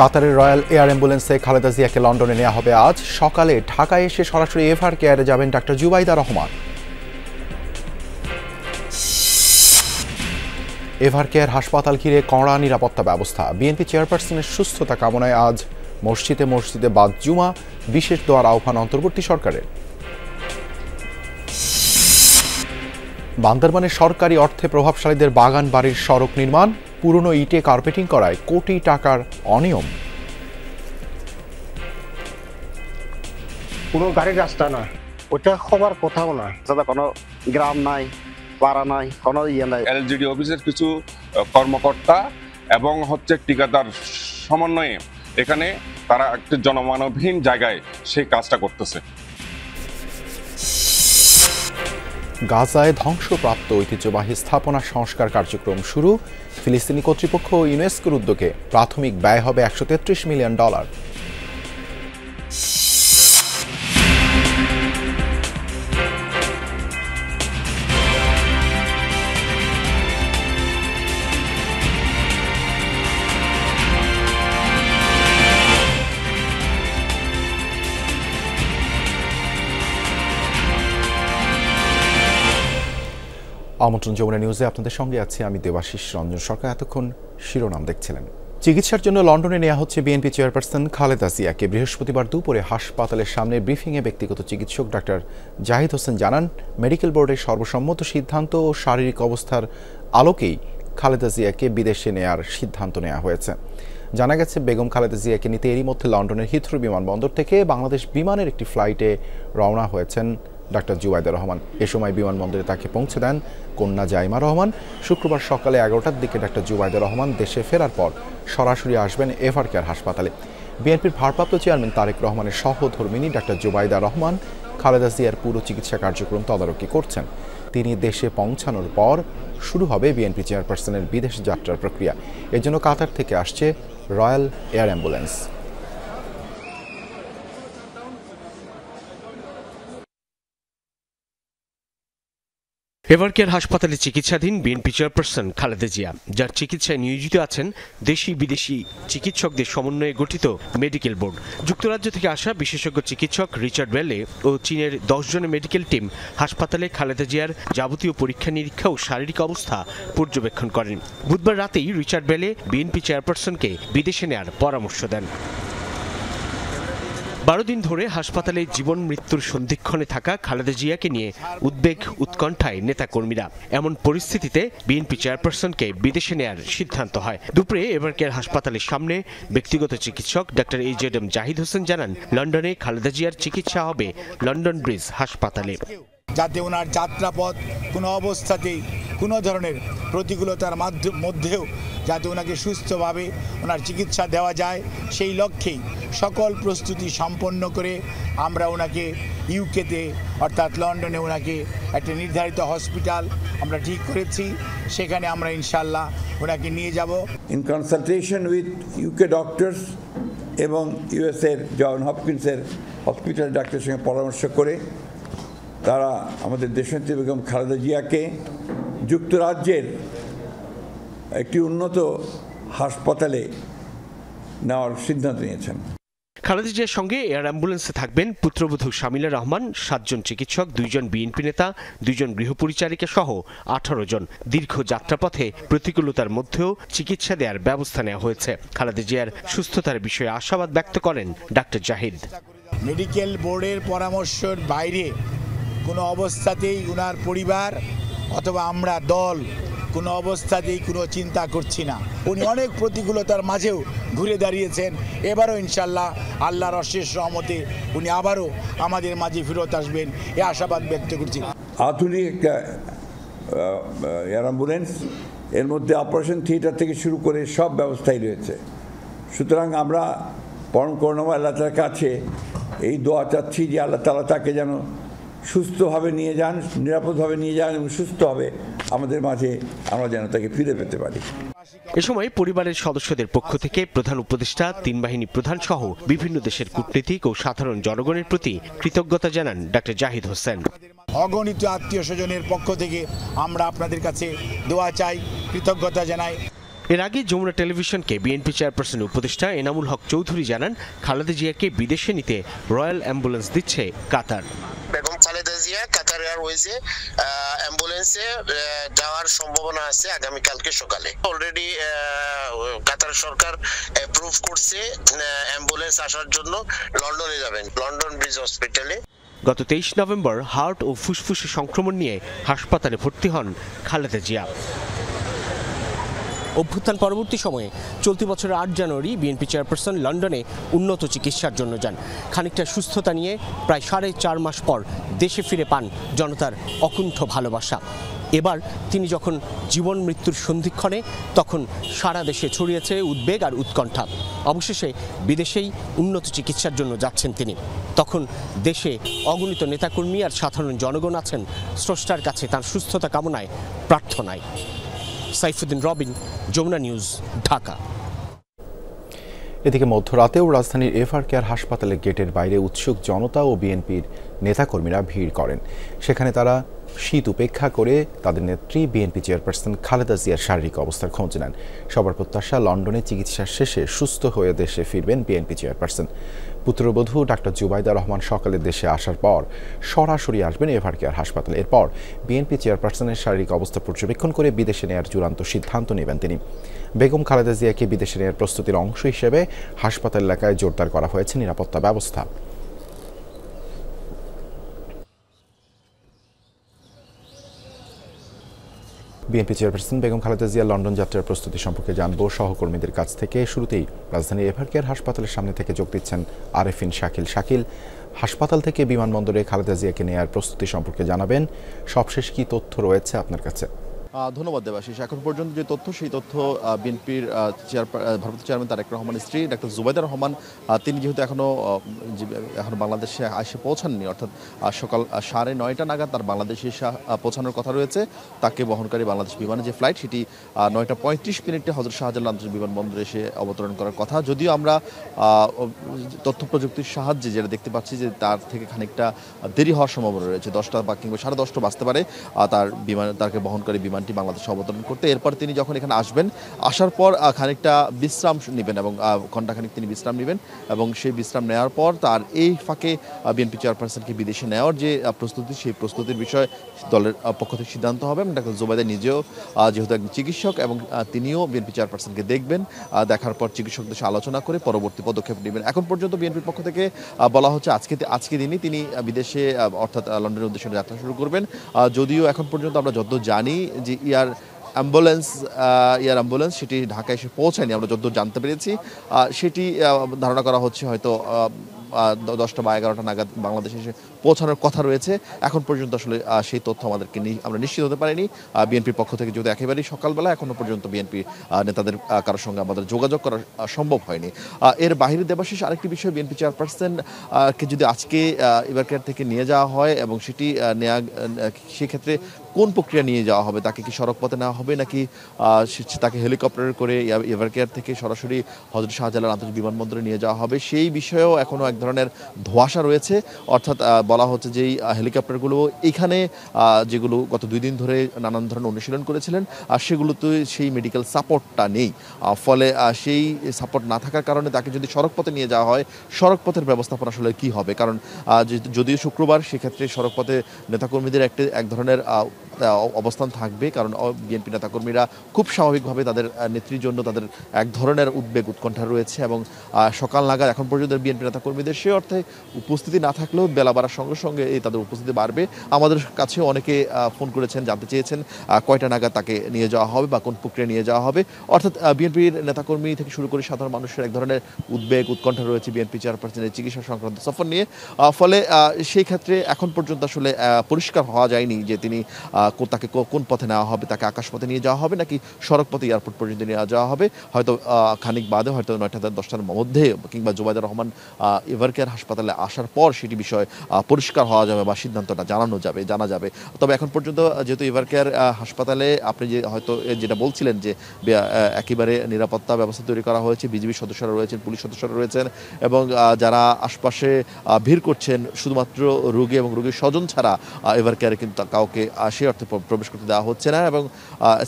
কাতারের royal air অ্যাম্বুলেন্সে খালেদা জিয়াকে লন্ডনে নেওয়া হবে আজ সকালে। ঢাকায় এসে সরাসরি এভার কেয়ারে যাবেন ডাক্তার জুবাইদা রহমান। এভার কেয়ার হাসপাতাল ঘিরে কড়া নিরাপত্তা ব্যবস্থা। বিএনপি চেয়ারপারসনের সুস্থতা কামনায় আজ মসজিদে মসজিদে বাদ জুমা, বিশেষ দোয়ার আহ্বান অন্তর্বর্তী সরকারের। বান্দরবানে সরকারি অর্থে প্রভাবশালীদের বাগান বাড়ির সড়ক নির্মাণ, পুরনো ইটে কার্পেটিং করায় কোটি টাকার অনিয়ম। পুরো গাড়ির রাস্তা না, ওটা হবার কোথাও না, কোনো গ্রাম নাই, পাড়া নাই, কোনো ইয়ে নাই। এলজিডি অফিসের কিছু কর্মকর্তা এবং ঠিকাদার সমন্বয়ে এখানে তারা একটি জনমানবহীন জায়গায় সেই কাজটা করতেছে। গাজায় ধ্বংসপ্রাপ্ত ঐতিহ্যবাহী স্থাপনা সংস্কার কার্যক্রম শুরু। ফিলিস্তিনি কর্তৃপক্ষ ও ইউনেস্কোর উদ্যোগে প্রাথমিক ব্যয় হবে $133 মিলিয়ন। আমন্ত্রণ যমুনা নিউজে আপনাদের সঙ্গে আছি আমি দেবাশিস রঞ্জন সরকার। এতক্ষণ শিরোনাম দেখছিলেন। চিকিৎসার জন্য লন্ডনে নেওয়া হচ্ছে বিএনপি চেয়ারপারসন খালেদা জিয়াকে। বৃহস্পতিবার দুপুরে হাসপাতালের সামনে ব্রিফিংয়ে ব্যক্তিগত চিকিৎসক ডাক্তার জাহিদ হোসেন জানান, মেডিকেল বোর্ডের সর্বসম্মত সিদ্ধান্ত ও শারীরিক অবস্থার আলোকেই খালেদা জিয়াকে বিদেশে নেয়ার সিদ্ধান্ত নেওয়া হয়েছে। জানা গেছে, বেগম খালেদা জিয়াকে নিতে এরই মধ্যে লন্ডনের হিথ্রো বিমানবন্দর থেকে বাংলাদেশ বিমানের একটি ফ্লাইটে রওনা হয়েছেন ডাক্তার জুবাইদা রহমান। এ সময় বিমানবন্দরে তাকে পৌঁছে দেন কন্যা জাইমা রহমান। শুক্রবার সকালে 11টার দিকে ডাক্তার জুবাইদা রহমান দেশে ফেরার পর সরাসরি আসবেন এভার কেয়ার হাসপাতালে। বিএনপির ভারপ্রাপ্ত চেয়ারম্যান তারেক রহমানের সহধর্মিণী ডাক্তার জুবাইদা রহমান খালেদা জিয়ার পুরো চিকিৎসা কার্যক্রম তদারকি করছেন। তিনি দেশে পৌঁছানোর পর শুরু হবে বিএনপি চেয়ারপারসনের বিদেশ যাত্রার প্রক্রিয়া। এজন্য কাতার থেকে আসছে royal air ambulance. Ever care হাসপাতালে চিকিৎসাধীন বিএনপি চেয়ারপারসন খালেদা জিয়া, যার চিকিৎসায় নিয়োজিত আছেন দেশি বিদেশি চিকিৎসকদের সমন্বয়ে গঠিত মেডিকেল বোর্ড। যুক্তরাজ্য থেকে আসা বিশেষজ্ঞ চিকিৎসক রিচার্ড বেলে ও চীনের 10 জনের মেডিকেল টিম হাসপাতালে খালেদা জিয়ার যাবতীয় পরীক্ষা নিরীক্ষা ও শারীরিক অবস্থা পর্যবেক্ষণ করেন। বুধবার রাতেই রিচার্ড বেলে বিএনপি চেয়ারপারসনকে বিদেশে নেয়ার পরামর্শ দেন। 12 দিন ধরে হাসপাতালে জীবন মৃত্যুর সন্ধিক্ষণে থাকা খালেদা জিয়াকে নিয়ে উদ্বেগ উৎকণ্ঠায় নেতাকর্মীরা। এমন পরিস্থিতিতে বিএনপি চেয়ারপারসনকে বিদেশে নেয়ার সিদ্ধান্ত হয়। দুপুরে এভার কেয়ার হাসপাতালের সামনে ব্যক্তিগত চিকিৎসক ডাক্তার AJM জাহিদ হোসেন জানান, লন্ডনে খালেদা জিয়ার চিকিৎসা হবে লন্ডন ব্রিজ হাসপাতালে, যাতে ওনার যাত্রাপথ কোনো অবস্থাতেই কোনো ধরনের প্রতিকূলতার মধ্যেও যাতে ওনাকে সুস্থভাবে ওনার চিকিৎসা দেওয়া যায়, সেই লক্ষ্যেই সকল প্রস্তুতি সম্পন্ন করে আমরা ওনাকে ইউকেতে অর্থাৎ লন্ডনে ওনাকে একটা নির্ধারিত হসপিটাল আমরা ঠিক করেছি। সেখানে আমরা ইনশাল্লাহ ওনাকে নিয়ে যাব। In consultation with UK doctors এবং ইউএসের জন হপকিন্সের হসপিটাল ডাক্তারের সঙ্গে পরামর্শ করে তারা আমাদের দেশনেত্রী বেগম খালেদা জিয়াকে যুক্তরাজ্যের একটি উন্নত হাসপাতালে নেওয়ার সিদ্ধান্ত নিয়েছেন। খালেদা জিয়ার সঙ্গে এয়ার অ্যাম্বুলেন্সে থাকবেন পুত্রবধূ শামিলা রহমান, 7 জন চিকিৎসক, 2 জন বিএনপি নেতা, 2 জন গৃহপরিচারিকা সহ 18 জন। দীর্ঘ যাত্রাপথে প্রতিকূলতার মধ্যেও চিকিৎসা দেওয়ার ব্যবস্থা নেওয়া হয়েছে। খালেদা জিয়ার সুস্থতার বিষয়ে আশাবাদ ব্যক্ত করেন ডাক্তার জাহিদ। মেডিকেল বোর্ডের পরামর্শের বাইরে কোনো অবস্থাতেই উনার পরিবার অথবা আমরা দল কোনো অবস্থাতেই কোনো চিন্তা করছি না। উনি অনেক প্রতিকূলতার মাঝেও ঘুরে দাঁড়িয়েছেন। এবারও ইনশাল্লাহ আল্লাহর অশেষ রহমতে উনি আবারও আমাদের মাঝে ফেরত আসবেন, এ আশাবাদ ব্যক্ত করছি। আধুনিক একটা এয়ার অ্যাম্বুলেন্স, এর মধ্যে অপারেশন থিয়েটার থেকে শুরু করে সব ব্যবস্থাই রয়েছে। সুতরাং আমরা পরম করুণাময় আল্লাহ তাআলার কাছে এই দোয়া চাচ্ছি যে আল্লাহ তাআলা তাকে যেন সুস্থভাবে নিয়ে যান, নিরাপদভাবে নিয়ে যান এবং সুস্থভাবে আমাদের মাঝে আমরা যেন তাকে ফিরে পেতে পারি। এ সময় পরিবারের সদস্যদের পক্ষ থেকে প্রধান উপদেষ্টা, 3 বাহিনী প্রধান সহ বিভিন্ন দেশের কূটনীতিক ও সাধারণ জনগণের প্রতি কৃতজ্ঞতা জানান ডাক্তার জাহিদ হোসেন। অগণিত আত্মীয় স্বজনের পক্ষ থেকে আমরা আপনাদের কাছে দোয়া চাই, কৃতজ্ঞতা জানাই। এর আগে যমুনা টেলিভিশনকে বিএনপি চেয়ারপারসন উপদেষ্টা এনামুল হক চৌধুরী জানান, খালেদা জিয়াকে বিদেশে নিতে রয়্যাল অ্যাম্বুলেন্স দিচ্ছে কাতার। বেগম খালেদা জিয়া কাতার এয়ারওয়েজে অ্যাম্বুলেন্সে যাওয়ার সম্ভাবনা আছে আগামীকালকে সকালে। অলরেডি কাতার সরকার অ্যাপ্রুভ করছে অ্যাম্বুলেন্স আসার জন্য। লন্ডনে যাবেন, লন্ডন ব্রিজ হসপিটালে। গত 23 নভেম্বর হার্ট ও ফুসফুসে সংক্রমণ নিয়ে হাসপাতালে ভর্তি হন খালেদা জিয়া। অভ্যুত্থান পরবর্তী সময়ে চলতি বছরের 8 জানুয়ারি বিএনপি চেয়ারপারসন লন্ডনে উন্নত চিকিৎসার জন্য যান। খানিকটা সুস্থতা নিয়ে প্রায় 4.5 মাস পর দেশে ফিরে পান জনতার অকুণ্ঠ ভালোবাসা। এবার তিনি যখন জীবন মৃত্যুর সন্ধিক্ষণে, তখন সারা দেশে ছড়িয়েছে উদ্বেগ আর উৎকণ্ঠা। অবশেষে বিদেশেই উন্নত চিকিৎসার জন্য যাচ্ছেন তিনি। তখন দেশে অগণিত নেতাকর্মী আর সাধারণ জনগণ আছেন স্রষ্টার কাছে তার সুস্থতা কামনায়, প্রার্থনায়। সাইফুদ্দিন রবিন, যমুনা নিউজ, ঢাকা। এদিকে মধ্যরাতেও রাজধানীর এভার কেয়ার হাসপাতালের গেটের বাইরে উৎসুক জনতা ও বিএনপির নেতাকর্মীরা ভিড় করেন। সেখানে তারা শীত উপেক্ষা করে তাদের নেত্রী বিএনপি চেয়ারপারসন খালেদা জিয়ার শারীরিক অবস্থার খোঁজ নেন। সবার প্রত্যাশা, লন্ডনে চিকিৎসা শেষে সুস্থ হয়ে দেশে ফিরবেন বিএনপি চেয়ারপারসন। পুত্রবধূ ডাক্তার জুবাইদা রহমান সকালে দেশে আসার পর সরাসরি আসবেন এভার কেয়ার হাসপাতালে। এরপর বিএনপি চেয়ারপারসনের শারীরিক অবস্থা পর্যবেক্ষণ করে বিদেশে নেয়ার চূড়ান্ত সিদ্ধান্ত নেবেন তিনি। বেগম খালেদা জিয়াকে বিদেশে নেয়ার প্রস্তুতির অংশ হিসেবে হাসপাতাল এলাকায় জোরদার করা হয়েছে নিরাপত্তা ব্যবস্থা। BNP chairperson Begum Khaleda Zia London যাত্রার প্রস্তুতি সম্পর্কে জানবো সহকর্মীদের কাছ থেকে। শুরুতেই রাজধানীর এভার কেয়ার হাসপাতালের সামনে থেকে যোগ দিচ্ছেন আরেফিন শাকিল। হাসপাতাল থেকে বিমানবন্দরে খালেদা জিয়াকে নেয়ার প্রস্তুতি সম্পর্কে জানাবেন। সবশেষ কি তথ্য রয়েছে আপনার কাছে? ধন্যবাদ দেবাশিস। এখন পর্যন্ত যে তথ্য, সেই তথ্য বিএনপির ভারপ্রাপ্ত চেয়ারম্যান তারেক রহমানের স্ত্রী ডাক্তার জুবাইদা রহমান, তিনি যেহেতু এখনো বাংলাদেশে এসে পৌঁছাননি, অর্থাৎ সকাল 9:30 নাগাদ তার বাংলাদেশে পৌঁছানোর কথা রয়েছে। তাকে বহনকারী বাংলাদেশ বিমানে যে ফ্লাইট, সেটি 9:35 হযরত শাহজালাল আন্তর্জাতিক বিমানবন্দরে এসে অবতরণ করার কথা। যদিও আমরা তথ্য প্রযুক্তির সাহায্যে যেটা দেখতে পাচ্ছি যে তার থেকে খানিকটা দেরি হওয়ার সম্ভাবনা রয়েছে। 10টা বা কিংবা 10:30 বাজতে পারে তাকে বহনকারী বিমান বাংলাদেশে অবতরণ করতে। এরপর তিনি যখন এখানে আসবেন, আসার পর খানিকটা বিশ্রাম নেবেন এবং ঘণ্টাখানিক তিনি বিশ্রাম নেবেন এবং সেই বিশ্রাম নেওয়ার পর তার এই ফাঁকে বিএনপি চেয়ারপারসনকে বিদেশে নেওয়ার যে প্রস্তুতি, সেই প্রস্তুতির বিষয়ে দলের পক্ষ থেকে সিদ্ধান্ত হবে। এবং ডাক্তার জুবাইদা নিজেও যেহেতু একজন চিকিৎসক এবং তিনিও বিএনপি চেয়ারপারসনকে দেখবেন, দেখার পর চিকিৎসকদের সাথে আলোচনা করে পরবর্তী পদক্ষেপ নেবেন। এখন পর্যন্ত বিএনপির পক্ষ থেকে বলা হচ্ছে আজকে দিনই তিনি বিদেশে অর্থাৎ লন্ডনের উদ্দেশ্যে যাত্রা শুরু করবেন। যদিও এখন পর্যন্ত আমরা যতদূর জানি যে এয়ার অ্যাম্বুলেন্স সেটি ঢাকায় এসে পৌঁছায়নি, আমরা যতদূর জানতে পেরেছি। সেটি ধারণা করা হচ্ছে হয়তো 10টা বা 11টা নাগাদ বাংলাদেশে এসে পৌঁছানোর কথা রয়েছে। এখন পর্যন্ত আসলে সেই তথ্য আমাদেরকে আমরা নিশ্চিত হতে পারিনি। বিএনপির পক্ষ থেকে যেহেতু একেবারেই সকালবেলা, এখনো পর্যন্ত বিএনপি নেতাদের কারোর সঙ্গে আমাদের যোগাযোগ করা সম্ভব হয়নি। এর বাইরে দেবাশিস আরেকটি বিষয়, বিএনপি চেয়ারপারসনকে যদি আজকে এভার কেয়ার থেকে নিয়ে যাওয়া হয় এবং সেটি সেক্ষেত্রে কোন প্রক্রিয়া নিয়ে যাওয়া হবে, তাকে কি সড়ক পথে নেওয়া হবে নাকি তাকে হেলিকপ্টারে করে এভার কেয়ার থেকে সরাসরি হযরত শাহজালাল আন্তর্জাতিক বিমানবন্দরে নিয়ে যাওয়া হবে, সেই বিষয়েও এখনও এক ধরনের ধোঁয়াশা রয়েছে। অর্থাৎ বলা হচ্ছে যে এই হেলিকপ্টারগুলো এখানে যেগুলো গত 2 দিন ধরে নানান ধরনের অনুশীলন করেছিলেন, সেগুলোতে সেই মেডিকেল সাপোর্টটা নেই। ফলে সেই সাপোর্ট না থাকার কারণে তাকে যদি সড়কপথে নিয়ে যাওয়া হয়, সড়কপথের ব্যবস্থাপনা আসলে কী হবে? কারণ যদিও শুক্রবার, সেক্ষেত্রে সড়কপথে নেতাকর্মীদের এক ধরনের অবস্থান থাকবে, কারণ বিএনপি নেতাকর্মীরা খুব স্বাভাবিকভাবে তাদের নেত্রীর জন্য তাদের এক ধরনের উদ্বেগ উৎকণ্ঠা রয়েছে এবং সকাল নাগাদ এখন পর্যন্ত বিএনপি নেতাকর্মীদের সে অর্থে উপস্থিতি না থাকলেও বেলা বাড়ার সঙ্গে সঙ্গে তাদের উপস্থিতি বাড়বে। আমাদের কাছেও অনেকে ফোন করেছেন, জানতে চেয়েছেন কয়টা নাগাদ তাকে নিয়ে যাওয়া হবে বা কোন প্রক্রিয়া নিয়ে যাওয়া হবে। অর্থাৎ বিএনপির নেতাকর্মী থেকে শুরু করে সাধারণ মানুষের এক ধরনের উদ্বেগ উৎকণ্ঠা রয়েছে বিএনপি চেয়ারপারসনের চিকিৎসা সংক্রান্ত সফর নিয়ে। ফলে সেই ক্ষেত্রে এখন পর্যন্ত আসলে পরিষ্কার হওয়া যায়নি যে তিনি তাকে কোন পথে নেওয়া হবে, তাকে আকাশপথে নিয়ে যাওয়া হবে নাকি সড়ক পথে এয়ারপোর্ট পর্যন্ত নিয়ে যাওয়া হবে। হয়তো খানিক বাদে, হয়তো 9:10টার মধ্যে কিংবা জুবাইদা রহমান এভার কেয়ার হাসপাতালে আসার পর সেটি বিষয় পরিষ্কার হওয়া যাবে বা সিদ্ধান্তটা জানা যাবে। তবে এখন পর্যন্ত যেহেতু এভার কেয়ার হাসপাতালে আপনি হয়তো যেটা বলছিলেন যে একেবারে নিরাপত্তা ব্যবস্থা তৈরি করা হয়েছে, বিজিবি সদস্যরা রয়েছেন, পুলিশ সদস্যরা রয়েছেন এবং যারা আশপাশে ভিড় করছেন শুধুমাত্র রোগী এবং রোগীর স্বজন ছাড়া এভার কেয়ারে কিন্তু কাউকে সে অর্থে প্রবেশ করতে দেওয়া হচ্ছে না এবং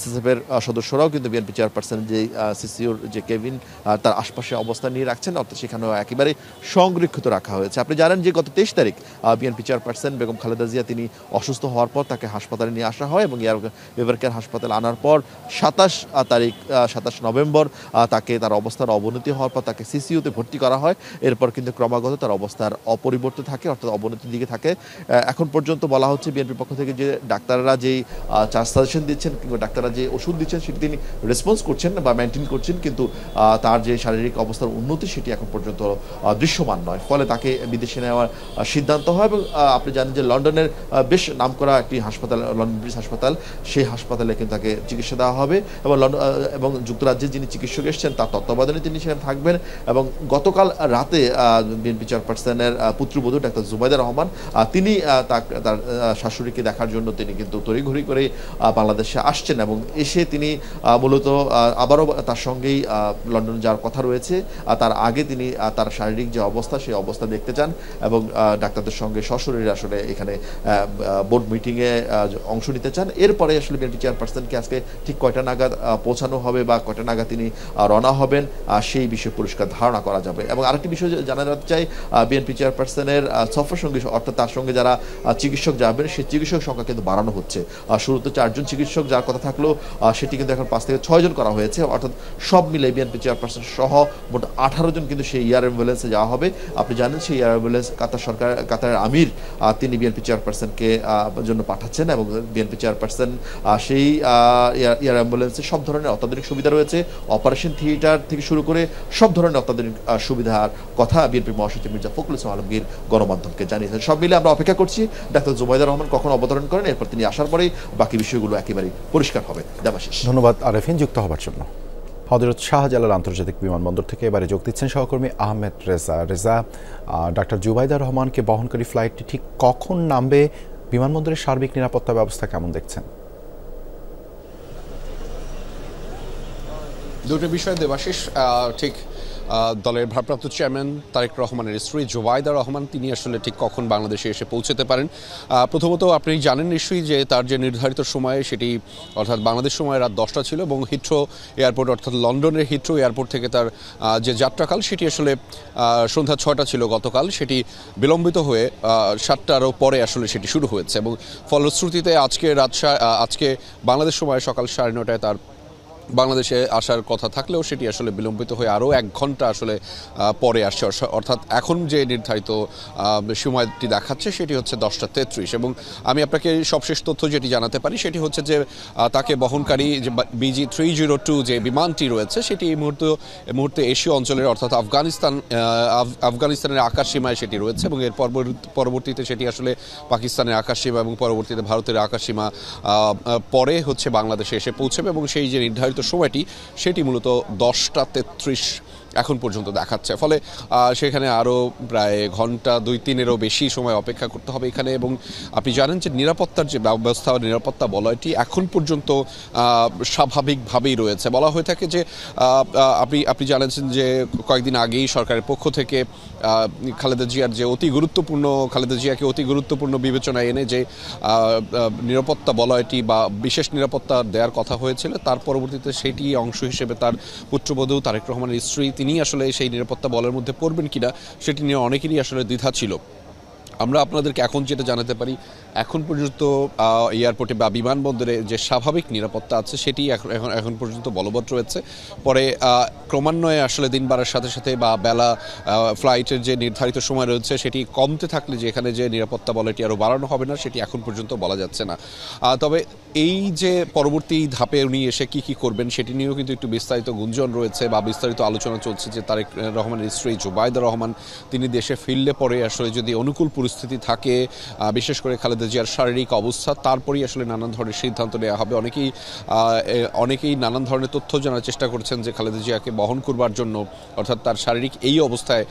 SSF এর সদস্যরাও কিন্তু বিএনপি চেয়ারপারসন যে সিসিওর যে কেবিন তার আশপাশে অবস্থান নিয়ে রাখছেন, অর্থাৎ সেখানেও একেবারে সংরক্ষিত রাখা হয়েছে। আপনি জানেন যে গত 23 তারিখ বিএনপি চেয়ারপারসন বেগম খালেদা জিয়া তিনি অসুস্থ হওয়ার পর তাকে হাসপাতালে নিয়ে আসা হয় এবং এভারকেয়ার হাসপাতালে আনার পর 27 নভেম্বর তাকে তার অবস্থার অবনতি হওয়ার পর তাকে সিসিইউতে ভর্তি করা হয়। এরপর কিন্তু ক্রমাগত তার অবস্থার অপরিবর্তিত থাকে, অর্থাৎ অবনতির দিকে থাকে। এখন পর্যন্ত বলা হচ্ছে বিএনপির পক্ষ থেকে যে ডাক্তাররা যেই সাজেশন দিচ্ছেন কিংবা ডাক্তাররা যে ওষুধ দিচ্ছেন সেটি তিনি রেসপন্স করছেন বা মেনটেন করছেন, কিন্তু তার যে শারীরিক অবস্থার উন্নতি সেটি এখন পর্যন্ত দৃশ্যমান নয়। ফলে তাকে বিদেশে নেওয়ার সিদ্ধান্ত হয় এবং আপনি জানেন যে লন্ডনের বেশ নামকরা একটি হাসপাতাল, লন্ডন ব্রিজ হাসপাতাল, সেই হাসপাতালে কিন্তু তাকে চিকিৎসা দেওয়া হবে এবং যুক্তরাজ্যে যিনি চিকিৎসক এসেছেন তার তত্ত্বাবধানে তিনি সেখানে থাকবেন। এবং গতকাল রাতে বিএনপি চেয়ারপারসনের পুত্রবধূ ডাক্তার জুবাইদা রহমান তিনি তার শাশুড়িকে দেখার জন্য তিনি কিন্তু তড়িঘড়ি করে বাংলাদেশে আসছেন এবং এসে তিনি মূলত আবারও তার সঙ্গেই লন্ডন যাওয়ার কথা রয়েছে। তার আগে তিনি তার শারীরিক যে অবস্থা সেই অবস্থা দেখতে চান এবং ডাক্তারদের সঙ্গে সশরীরে আসলে এখানে বোর্ড মিটিংয়ে অংশ নিতে চান। এরপরে আসলে বিএনপি চেয়ারপারসনকে আজকে ঠিক কয়টা নাগাদ পৌঁছানো হবে বা কয়টা নাগাদ তিনি রওনা হবেন সেই বিষয়ে পরিষ্কার ধারণা করা যাবে। এবং আরেকটি বিষয় জানা যাতে চাই, বিএনপি চেয়ারপারসনের সফর সঙ্গী অর্থাৎ তার সঙ্গে যারা চিকিৎসক যাবেন সেই চিকিৎসক সংখ্যা কিন্তু বাড়ানো হচ্ছে। শুরুতে 4 জন চিকিৎসক যার কথা থাকলেও সেটি কিন্তু এখন 5 থেকে 6 জন করা হয়েছে, অর্থাৎ সব মিলে বিএনপি চেয়ারপারসন সহ মোট 18 জন কিন্তু সেই এয়ার অ্যাম্বুলেন্সে যাওয়া হবে। আপনি জানেন সেই এয়ার অ্যাম্বুলেন্স কাতারের আমির তিনি বিএনপি চেয়ারপারসনকে জন্য পাঠাচ্ছেন এবং বিএনপি চেয়ারপারসন সেই এয়ার অ্যাম্বুলেন্সে সব ধরনের অত্যাধুনিক সুবিধা রয়েছে, অপারেশন থিয়েটার থেকে শুরু করে সব ধরনের অত্যাধুনিক সুবিধার কথা বিএনপি মহাসচিব মির্জা ফখরুল ইসলাম আলমগীর গণমাধ্যমকে জানিয়েছেন। সব মিলে আমরা অপেক্ষা করছি ডাক্তার জুবাইদা রহমান কখন অবতরণ করেন, এরপর তিনি আসার পরেই বাকি বিষয়গুলো একেবারেই পরিষ্কার হবে। দেবাশিস, ধন্যবাদ আরেফিন যুক্ত হবার জন্য। হযরত শাহজালাল আন্তর্জাতিক বিমানবন্দর থেকে এবারে যোগ দিচ্ছেন সহকর্মী আহমেদ রেজা। ডাক্তার জুবাইদা রহমানকে বহনকারী ফ্লাইটটি ঠিক কখন নামবে, বিমানবন্দরের সার্বিক নিরাপত্তা ব্যবস্থা কেমন দেখছেন? দুটো বিষয় দেবাশিস, ঠিক দলের ভারপ্রাপ্ত চেয়ারম্যান তারেক রহমানের স্ত্রী জুবাইদা রহমান তিনি আসলে ঠিক কখন বাংলাদেশে এসে পৌঁছতে পারেন। প্রথমত আপনি জানেন নিশ্চয়ই যে তার যে নির্ধারিত সময় সেটি অর্থাৎ বাংলাদেশ সময় রাত 10টা ছিল এবং হিথ্রো এয়ারপোর্ট অর্থাৎ লন্ডনের হিথ্রো এয়ারপোর্ট থেকে তার যে যাত্রাকাল সেটি আসলে সন্ধ্যা 6টা ছিল গতকাল, সেটি বিলম্বিত হয়ে 7টারও পরে আসলে সেটি শুরু হয়েছে এবং ফলশ্রুতিতে আজকে বাংলাদেশ সময় সকাল 9:30টায় তার বাংলাদেশে আসার কথা থাকলেও সেটি আসলে বিলম্বিত হয়ে আরও 1 ঘন্টা আসলে পরে আসছে, অর্থাৎ এখন যে নির্ধারিত সময়টি দেখাচ্ছে সেটি হচ্ছে 10টা 33 এবং আমি আপনাকে সবশেষ তথ্য যেটি জানাতে পারি সেটি হচ্ছে যে তাকে বহনকারী যে BG302 যে বিমানটি রয়েছে সেটি এই মুহূর্তে এশীয় অঞ্চলের অর্থাৎ আফগানিস্তানের আকাশসীমায় সেটি রয়েছে এবং এর পরবর্তীতে সেটি আসলে পাকিস্তানের আকাশসীমা এবং পরবর্তীতে ভারতের আকাশসীমা পরে হচ্ছে বাংলাদেশে এসে পৌঁছবে এবং সেই যে নির্ধারিত সময়টি সেটি মূলত 10টা 33 এখন পর্যন্ত দেখাচ্ছে। ফলে সেখানে আরও প্রায় ঘন্টা 2-3-এরও বেশি সময় অপেক্ষা করতে হবে এখানে। এবং আপনি জানেন যে নিরাপত্তার যে ব্যবস্থা নিরাপত্তা বলয়টি এখন পর্যন্ত স্বাভাবিকভাবেই রয়েছে। বলা হয়ে থাকে যে আপনি জানেন যে কয়েকদিন আগেই সরকারের পক্ষ থেকে খালেদা জিয়াকে অতি গুরুত্বপূর্ণ বিবেচনায় এনে যে নিরাপত্তা বলয়টি বা বিশেষ নিরাপত্তা দেওয়ার কথা হয়েছিল, তার পরবর্তীতে সেটি অংশ হিসেবে তার পুত্রবধূ তারেক রহমানের স্ত্রী তিনি আসলে সেই নিরাপত্তা বলের মধ্যে পড়বেন কিনা সেটি নিয়ে অনেকেরই আসলে দ্বিধা ছিল। আমরা আপনাদেরকে এখন যেটা জানাতে পারি, এখন পর্যন্ত এয়ারপোর্টে বা বিমানবন্দরে যে স্বাভাবিক নিরাপত্তা আছে সেটি এখন পর্যন্ত বলবৎ রয়েছে। পরে ক্রমান্বয়ে আসলে দিন বাড়ার সাথে সাথে বা বেলা ফ্লাইটের যে নির্ধারিত সময় রয়েছে সেটি কমতে থাকলে যে এখানে যে নিরাপত্তা বলয়টি আরও বাড়ানো হবে না সেটি এখন পর্যন্ত বলা যাচ্ছে না। তবে এই যে পরবর্তী ধাপে উনি এসে কি করবেন সেটি নিয়েও কিন্তু একটু বিস্তারিত গুঞ্জন রয়েছে বা বিস্তারিত আলোচনা চলছে যে তারেক রহমানের স্ত্রী জুবাইদা রহমান তিনি দেশে ফিরলে পরে আসলে যদি অনুকূল পরিস্থিতি থাকে, বিশেষ করে খালেদা জিয়ার শারীরিক অবস্থা, তারপরেই আসলে নানান ধরনের সিদ্ধান্ত নেওয়া হবে। অনেকেই নানান ধরনের তথ্য জানার চেষ্টা করছেন যে খালেদা জিয়াকে বহন করবার জন্য অর্থাৎ তার শারীরিক এই অবস্থায়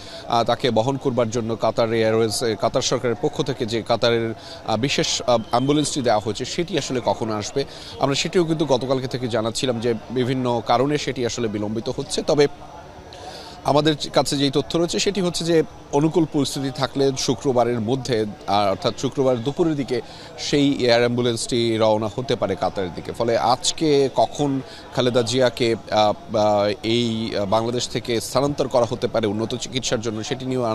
তাকে বহন করবার জন্য কাতার এয়ারওয়েজ কাতার সরকারের পক্ষ থেকে যে কাতারের বিশেষ অ্যাম্বুলেন্সটি দেওয়া হয়েছে সেটি আসলে কখন আসবে আমরা সেটিও কিন্তু গতকালকে থেকে জানাচ্ছিলাম যে বিভিন্ন কারণে সেটি আসলে বিলম্বিত হচ্ছে। তবে আমাদের কাছে যেই তথ্য রয়েছে সেটি হচ্ছে যে অনুকূল পরিস্থিতি থাকলে শুক্রবারের মধ্যে অর্থাৎ শুক্রবার দুপুরের দিকে সেই এয়ার অ্যাম্বুলেন্সটি রওনা হতে পারে কাতারের দিকে। ফলে আজকে কখন খালেদা জিয়াকে এই বাংলাদেশ থেকে স্থানান্তর করা হতে পারে উন্নত চিকিৎসার জন্য সেটি নিয়েও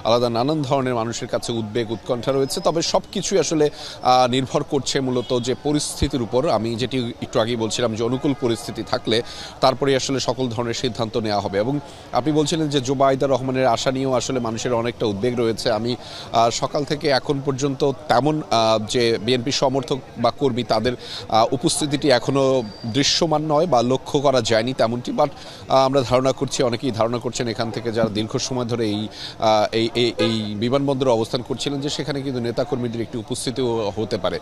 আলাদা নানান ধরনের মানুষের কাছে উদ্বেগ উৎকণ্ঠা রয়েছে। তবে সব কিছুই আসলে নির্ভর করছে মূলত যে পরিস্থিতির উপর। আমি যেটি একটু আগেই বলছিলাম যে অনুকূল পরিস্থিতি থাকলে তারপরে আসলে সকল ধরনের সিদ্ধান্ত নেওয়া হবে। এবং আপনি বলছিলেন যে জুবাইদা রহমানের আশা নিয়েও আসলে মানুষের অনেকটা উদ্বেগ রয়েছে। আমি সকাল থেকে এখন পর্যন্ত তেমন যে বিএনপি সমর্থক বা কর্মী তাদের উপস্থিতিটি এখনও দৃশ্যমান নয় বা লক্ষ্য করা যায়নি তেমনটি, বাট আমরা ধারণা করছি, অনেকেই ধারণা করছেন এখান থেকে যারা দীর্ঘ সময় ধরে এই বিমানবন্দরে অবস্থান করছিলেন যে সেখানে কিন্তু নেতাকর্মীদের একটি উপস্থিতিও হতে পারে।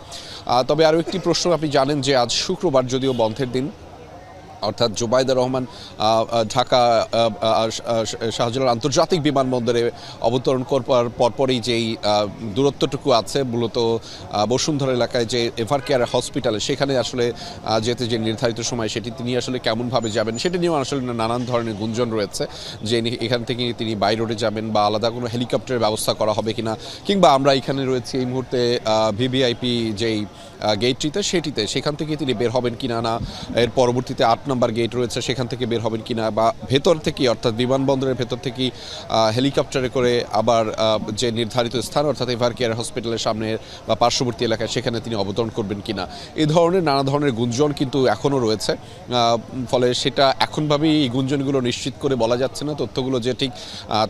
তবে আরও একটি প্রশ্ন, আপনি জানেন যে আজ শুক্রবার যদিও বন্ধের দিন, অর্থাৎ জুবাইদা রহমান ঢাকা শাহজালাল আন্তর্জাতিক বিমানবন্দরে অবতরণ করবার পরপরই যেই দূরত্বটুকু আছে মূলত বসুন্ধরা এলাকায় যে এভারকেয়ার হসপিটালে সেখানে আসলে যেতে যে নির্ধারিত সময় সেটি তিনি আসলে কেমনভাবে যাবেন সেটি নিয়েও আসলে নানান ধরনের গুঞ্জন রয়েছে যে এখান থেকে তিনি বাই রোডে যাবেন বা আলাদা কোনো হেলিকপ্টারের ব্যবস্থা করা হবে কিনা, কিংবা আমরা এখানে রয়েছি এই মুহূর্তে ভিভিআইপি যেই গেটটিতে সেখান থেকে তিনি বের হবেন কিনা, না এর পরবর্তীতে 8 নম্বর গেট রয়েছে সেখান থেকে বের হবেন কিনা, বা ভেতর থেকে অর্থাৎ বিমানবন্দরের ভেতর থেকে হেলিকপ্টারে করে আবার যে নির্ধারিত স্থান অর্থাৎ এভারকেয়ার হসপিটালের সামনে বা পার্শ্ববর্তী এলাকায় সেখানে তিনি অবতরণ করবেন কিনা, এই ধরনের নানা ধরনের গুঞ্জন কিন্তু এখনও রয়েছে। ফলে সেটা এখনভাবেই এই গুঞ্জনগুলো নিশ্চিত করে বলা যাচ্ছে না তথ্যগুলো যে ঠিক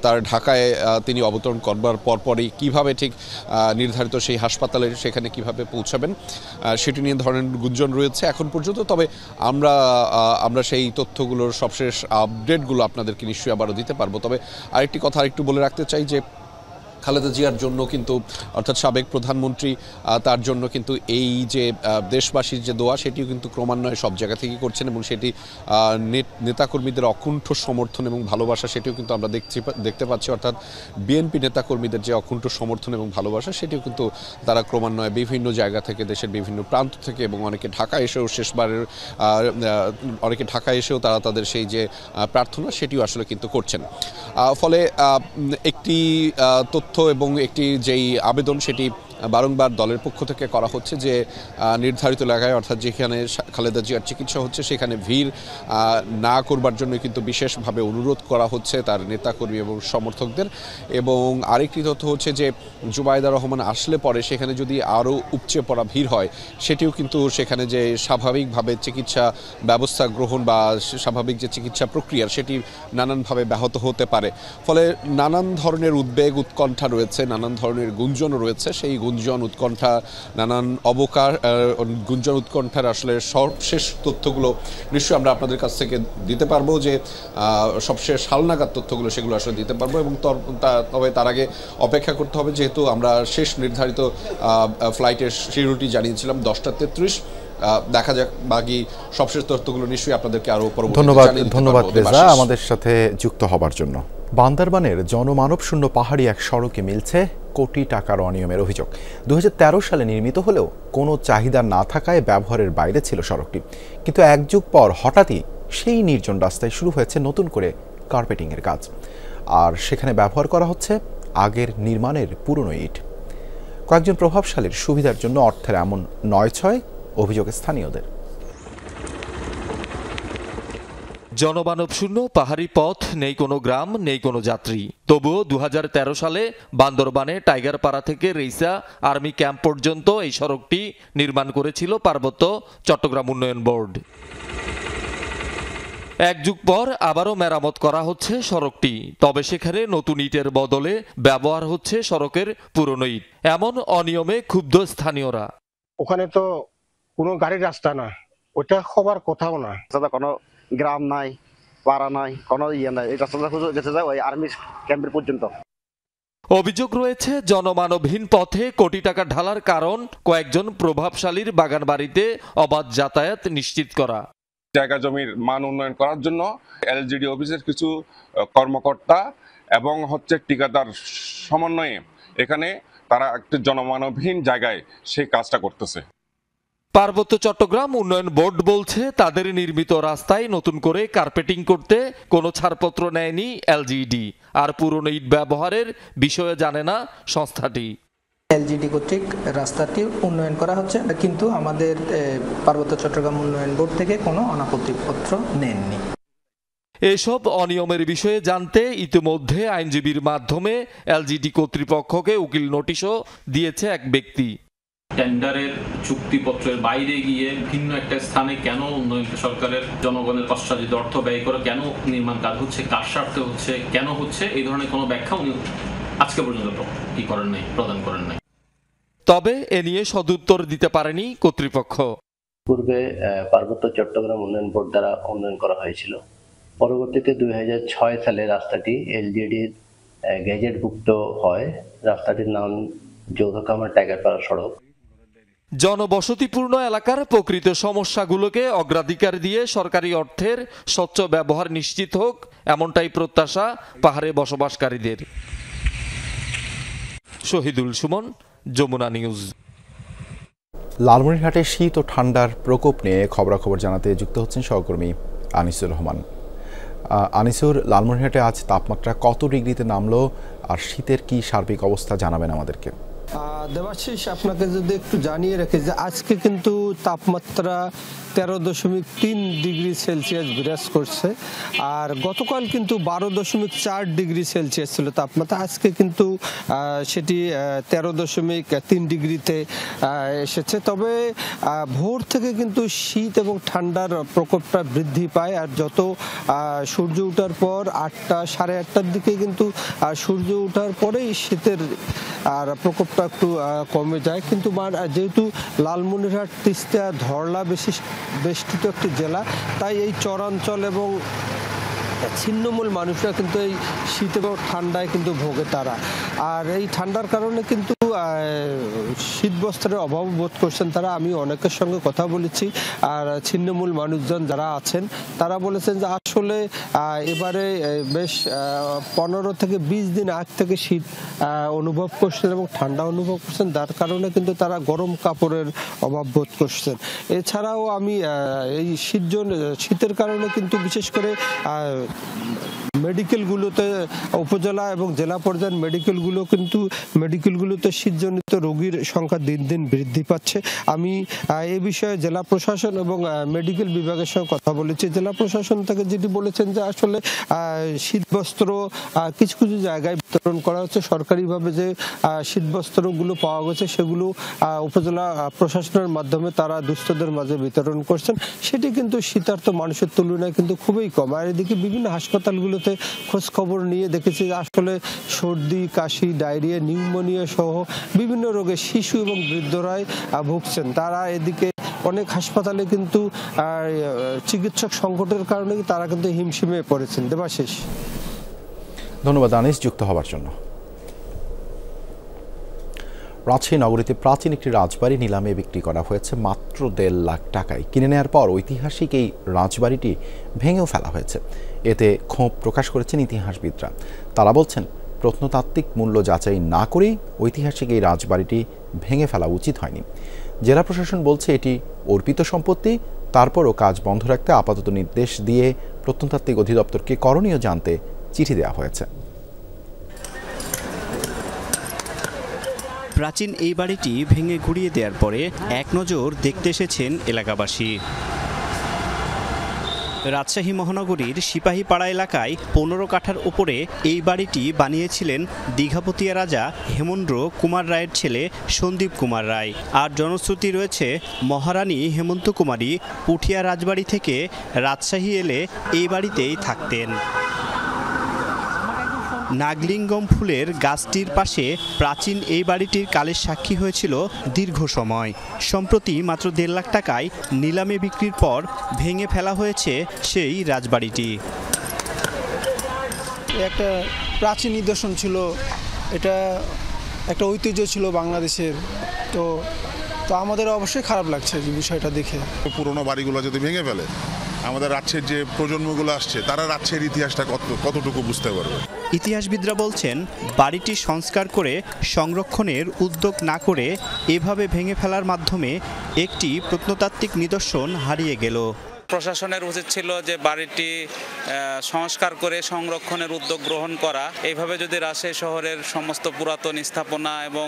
তার ঢাকায় তিনি অবতরণ করবার পরপরই কীভাবে ঠিক নির্ধারিত সেই হাসপাতালে সেখানে কিভাবে পৌঁছাবেন সেটি নিয়ে ধরনের গুঞ্জন রয়েছে এখন পর্যন্ত। তবে আমরা সেই তথ্যগুলোর সবশেষ আপডেটগুলো আপনাদেরকে নিশ্চয়ই আবারও দিতে পারবো। তবে আরেকটি কথা আরেকটু বলে রাখতে চাই যে খালেদা জিয়ার জন্য কিন্তু অর্থাৎ সাবেক প্রধানমন্ত্রী তার জন্য কিন্তু এই যে দেশবাসীর যে দোয়া সেটিও কিন্তু ক্রমান্বয়ে সব জায়গা থেকেই করছেন এবং সেটি নেতাকর্মীদের অকুণ্ঠ সমর্থন এবং ভালোবাসা সেটিও কিন্তু আমরা দেখতে পাচ্ছি। অর্থাৎ বিএনপি নেতাকর্মীদের যে অকুণ্ঠ সমর্থন এবং ভালোবাসা সেটিও কিন্তু তারা ক্রমান্বয়ে বিভিন্ন জায়গা থেকে দেশের বিভিন্ন প্রান্ত থেকে এবং অনেকে ঢাকা এসেও শেষবারের অনেকে ঢাকা এসেও তারা তাদের সেই যে প্রার্থনা সেটিও আসলে কিন্তু করছেন। ফলে একটি তথ্য এবং একটি যেই আবেদন সেটি বারংবার দলের পক্ষ থেকে করা হচ্ছে যে নির্ধারিত এলাকায় অর্থাৎ যেখানে খালেদা জিয়ার চিকিৎসা হচ্ছে সেখানে ভিড় না করবার জন্য কিন্তু বিশেষভাবে অনুরোধ করা হচ্ছে তার নেতাকর্মী এবং সমর্থকদের। এবং আরেকটি তথ্য হচ্ছে যে জুবাইদা রহমান আসলে পরে সেখানে যদি আরও উপচে পড়া ভিড় হয় সেটিও কিন্তু সেখানে যে স্বাভাবিকভাবে চিকিৎসা ব্যবস্থা গ্রহণ বা স্বাভাবিক যে চিকিৎসা প্রক্রিয়া সেটি নানানভাবে ব্যাহত হতে পারে। ফলে নানান ধরনের উদ্বেগ উৎকণ্ঠা রয়েছে, নানান ধরনের গুঞ্জন রয়েছে। সেই গুঞ্জন উৎকণ্ঠা নানান গুঞ্জন উৎকণ্ঠার আসলে সবশেষ তথ্যগুলো নিশ্চয়ই আমরা আপনাদের কাছ থেকে দিতে পারবো, যে সবশেষ হালনাগাদ তথ্যগুলো সেগুলো আসলে দিতে পারবো। এবং তবে তার আগে অপেক্ষা করতে হবে, যেহেতু আমরা শেষ নির্ধারিত ফ্লাইটের শিডিউলটি জানিয়েছিলাম 10:33। দেখা যাক বাকি সবশেষ তথ্যগুলো নিশ্চয়ই আপনাদেরকে আরো ধন্যবাদ রেজা আমাদের সাথে যুক্ত হবার জন্য। বান্দরবানের জনমানব শূন্য পাহাড়ি এক সড়কে মিলছে কোটি টাকার অনিয়মের অভিযোগ। 2013 সালে নির্মিত হলেও কোনো চাহিদা না থাকায় ব্যবহারের বাইরে ছিল সড়কটি। কিন্তু এক যুগ পর হঠাৎই সেই নির্জন রাস্তায় শুরু হয়েছে নতুন করে কার্পেটিংয়ের কাজ, আর সেখানে ব্যবহার করা হচ্ছে আগের নির্মাণের পুরনো ইট। কয়েকজন প্রভাবশালীর সুবিধার জন্য অর্থের এমন নয়ছয় অভিযোগ স্থানীয়দের। জনমানব শূন্য পাহাড়ি পথ, নেই কোনো গ্রাম, নেই কোনো যাত্রী। তবুও 2013 সালে বান্দরবানে টাইগারপাড়া থেকে রেইসা আর্মি ক্যাম্প পর্যন্ত এই সড়কটি নির্মাণ করেছিল পার্বত্য চট্টগ্রাম উন্নয়ন বোর্ড। এক যুগ পর আবারও মেরামত করা হচ্ছে সড়কটি, তবে সেখানে নতুন ইটের বদলে ব্যবহার হচ্ছে সড়কের পুরনো ইট। এমন অনিয়মে ক্ষুব্ধ স্থানীয়রা। ওখানে তো কোনো গাড়ির রাস্তা না, ওটা হবার কথাও না। কোনো গ্রাম নাই, পাড়া নাই, কোনো নাই, এই রাস্তাটা যেতে যায় ওই আর্মির ক্যাম্পের পর্যন্ত। অভিযোগ রয়েছে জনমানবহীন পথে কোটি টাকা ঢালার কারণ কয়েকজন প্রভাবশালীর বাগান বাড়িতে অবাধ যাতায়াত নিশ্চিত করা। জায়গা জমির মান উন্নয়ন করার জন্য এলজিডি অফিসের কিছু কর্মকর্তা এবং ঠিকাদার সমন্বয়ে এখানে তারা একটি জনমানবহীন জায়গায় সেই কাজটা করতেছে। পার্বত্য চট্টগ্রাম উন্নয়ন বোর্ড বলছে তাদের নির্মিত রাস্তায় নতুন করে কার্পেটিং করতে কোনো ছাড়পত্র নেয়নি এলজিইডি, আর পুরনো ইট ব্যবহারের বিষয়ে জানে না সংস্থাটি। এলজিইডি কর্তৃক রাস্তাটি উন্নয়ন করা হচ্ছে, কিন্তু আমাদের পার্বত্য চট্টগ্রাম উন্নয়ন বোর্ড থেকে কোনো অনাপত্তিপত্র নেননি। এসব অনিয়মের বিষয়ে জানতে ইতিমধ্যে আইনজীবীর মাধ্যমে এলজিইডি কর্তৃপক্ষকে উকিল নোটিশও দিয়েছে এক ব্যক্তি। টেন্ডারের চুক্তিপত্রের বাইরে গিয়ে ভিন্ন একটা স্থানে কেন উন্নয়ন সরকারের জনগণের কষ্টার্জিত অর্থ ব্যয় করে কেন নির্মাণ কাজ হচ্ছে, কার স্বার্থে হচ্ছে, কেন হচ্ছে, এই ধরনের কোনো ব্যাখ্যা উনি আজকে পর্যন্ত প্রদান করেন নাই। তবে এ নিয়ে সদুত্তর দিতে পারেনি কর্তৃপক্ষ। পূর্বে পার্বত্য চট্টগ্রাম উন্নয়ন বোর্ড দ্বারা উন্নয়ন করা হয়েছিল। পরবর্তীতে 2006 সালে রাস্তাটি এলজিইডির গেজেটভুক্ত হয়। রাস্তাটির নাম যৌথকামার টাইগারপাড়া সড়ক। জনবসতিপূর্ণ এলাকার প্রকৃত সমস্যাগুলোকে অগ্রাধিকার দিয়ে সরকারি অর্থের স্বচ্ছ ব্যবহার নিশ্চিত হোক, এমনটাই প্রত্যাশা পাহাড়ে বসবাসকারীদের। শহীদুল সুমন, যমুনা নিউজ। লালমনিরহাটে শীত ও ঠান্ডার প্রকোপ নিয়ে খবরাখবর জানাতে যুক্ত হচ্ছেন সহকর্মী আনিসুর রহমান। আনিসুর, লালমনিরহাটে আজ তাপমাত্রা কত ডিগ্রিতে নামলো আর শীতের কি সার্বিক অবস্থা জানাবেন আমাদেরকে? দেবাশিস, আপনাকে যদি একটু জানিয়ে রাখি যে আজকে কিন্তু তাপমাত্রা 13.3 ডিগ্রি সেলসিয়াস বিরাজ করছে, আর গতকাল কিন্তু 12.4 ডিগ্রি সেলসিয়াস ছিল তাপমাত্রা। আজকে কিন্তু সেটি 13.3 ডিগ্রিতে এসেছে। তবে ভোর থেকে কিন্তু শীত এবং ঠান্ডার প্রকোপটা বৃদ্ধি পায়, আর যত সূর্য ওঠার পর 8টা সাড়ে 8টার দিকে কিন্তু সূর্য ওঠার পরেই শীতের আর প্রকোপটা একটু কমে যায়। কিন্তু যেহেতু লালমনিরহাট, তিস্তা, ধরলা বেষ্টিত একটি জেলা, তাই এই চরাঞ্চল এবং ছিন্নমূল মানুষরা কিন্তু এই শীত এবং ঠান্ডায় কিন্তু ভোগে তারা। আর এই ঠান্ডার কারণে কিন্তু শীত বস্ত্রের অভাব বোধ করছেন তারা। আমি অনেকের সঙ্গে কথা বলেছি, আর ছিন্নমূল মানুষজন যারা আছেন তারা বলেছেন যে আসলে এবারে বেশ 15 থেকে 20 দিন আগ থেকে শীত অনুভব করছেন এবং ঠান্ডা অনুভব করছেন, যার কারণে কিন্তু তারা গরম কাপড়ের অভাব বোধ করছেন। এছাড়াও আমি এই শীতের কারণে কিন্তু বিশেষ করে মেডিকেলগুলোতে, উপজেলা এবং জেলা পর্যায়ের মেডিকেলগুলোতে শীতজনিত রোগীর সংখ্যা দিন দিন বৃদ্ধি পাচ্ছে। আমি এই বিষয়ে জেলা প্রশাসন এবং মেডিকেল বিভাগের সঙ্গে কথা বলেছি। জেলা প্রশাসন থেকে যেটি বলেছেন যে আসলে শীতবস্ত্র কিছু কিছু জায়গায় বিতরণ করা হচ্ছে। সরকারিভাবে যে শীতবস্ত্রগুলো পাওয়া গেছে সেগুলো উপজেলা প্রশাসনের মাধ্যমে তারা দুস্থদের মাঝে বিতরণ করছেন। সেটি কিন্তু শীতার্ত মানুষের তুলনায় কিন্তু খুবই কম। আর এদিকে বিভিন্ন হাসপাতালগুলোতে খোঁজ খবর নিয়ে দেখেছি যে আসলে সর্দি, কাশি, ডায়রিয়া, নিউমোনিয়া সহ বিভিন্ন রোগে শিশু এবং বৃদ্ধরাই ভুগছেন। তারা এদিকে অনেক হাসপাতালে কিন্তু চিকিৎসক সংকটের কারণে তারা কিন্তু হিমশিমে পড়েছেন। দেবাশিস, ধন্যবাদ আনিস যুক্ত হওয়ার জন্য। রাজশাহী নগরীতে প্রাচীন একটি রাজবাড়ি নিলামে বিক্রি করা হয়েছে মাত্র 1.5 লাখ টাকায়। কিনে নেওয়ার পর ঐতিহাসিক এই রাজবাড়িটি ভেঙেও ফেলা হয়েছে। এতে ক্ষোভ প্রকাশ করেছেন ইতিহাসবিদরা। তারা বলছেন প্রত্নতাত্ত্বিক মূল্য যাচাই না করেই ঐতিহাসিক এই রাজবাড়িটি ভেঙে ফেলা উচিত হয়নি। জেলা প্রশাসন বলছে এটি অর্পিত সম্পত্তি, তারপরও কাজ বন্ধ রাখতে আপাতত নির্দেশ দিয়ে প্রত্নতাত্ত্বিক অধিদপ্তরকে করণীয় জানতে চিঠি দেওয়া হয়েছে। প্রাচীন এই বাড়িটি ভেঙে গুড়িয়ে দেওয়ার পরে এক নজর দেখতে এসেছেন এলাকাবাসী। রাজশাহী মহানগরীর সিপাহীপাড়া এলাকায় 15 কাঠার উপরে এই বাড়িটি বানিয়েছিলেন দীঘাপতিয়া রাজা হেমন্দ্র কুমার রায়ের ছেলে সন্দীপ কুমার রায়। আর জনশ্রুতি রয়েছে মহারানী হেমন্ত কুমারী পুঠিয়া রাজবাড়ি থেকে রাজশাহী এলে এই বাড়িতেই থাকতেন। নাগলিঙ্গম ফুলের গাছটির পাশে প্রাচীন এই বাড়িটির কালের সাক্ষী হয়েছিল দীর্ঘ সময়। সম্প্রতি মাত্র 1.5 লাখ টাকায় নিলামে বিক্রির পর ভেঙে ফেলা হয়েছে সেই রাজবাড়িটি। একটা প্রাচীন নিদর্শন ছিল, এটা একটা ঐতিহ্য ছিল বাংলাদেশের। তো আমাদের অবশ্যই খারাপ লাগছে যে বিষয়টা দেখে। পুরোনো বাড়িগুলো যদি ভেঙে ফেলে আমাদের রাজশাহীর যে প্রজন্মগুলো আসছে তারা রাজশাহীর ইতিহাসটা কতটুকু বুঝতে পারবে। ইতিহাসবিদরা বলছেন বাড়িটি সংস্কার করে সংরক্ষণের উদ্যোগ না করে এভাবে ভেঙে ফেলার মাধ্যমে একটি প্রত্নতাত্ত্বিক নিদর্শন হারিয়ে গেল। প্রশাসনের উচিত ছিল যে বাড়িটি সংস্কার করে সংরক্ষণের উদ্যোগ গ্রহণ করা। এইভাবে যদি রাজশাহী শহরের সমস্ত পুরাতন স্থাপনা এবং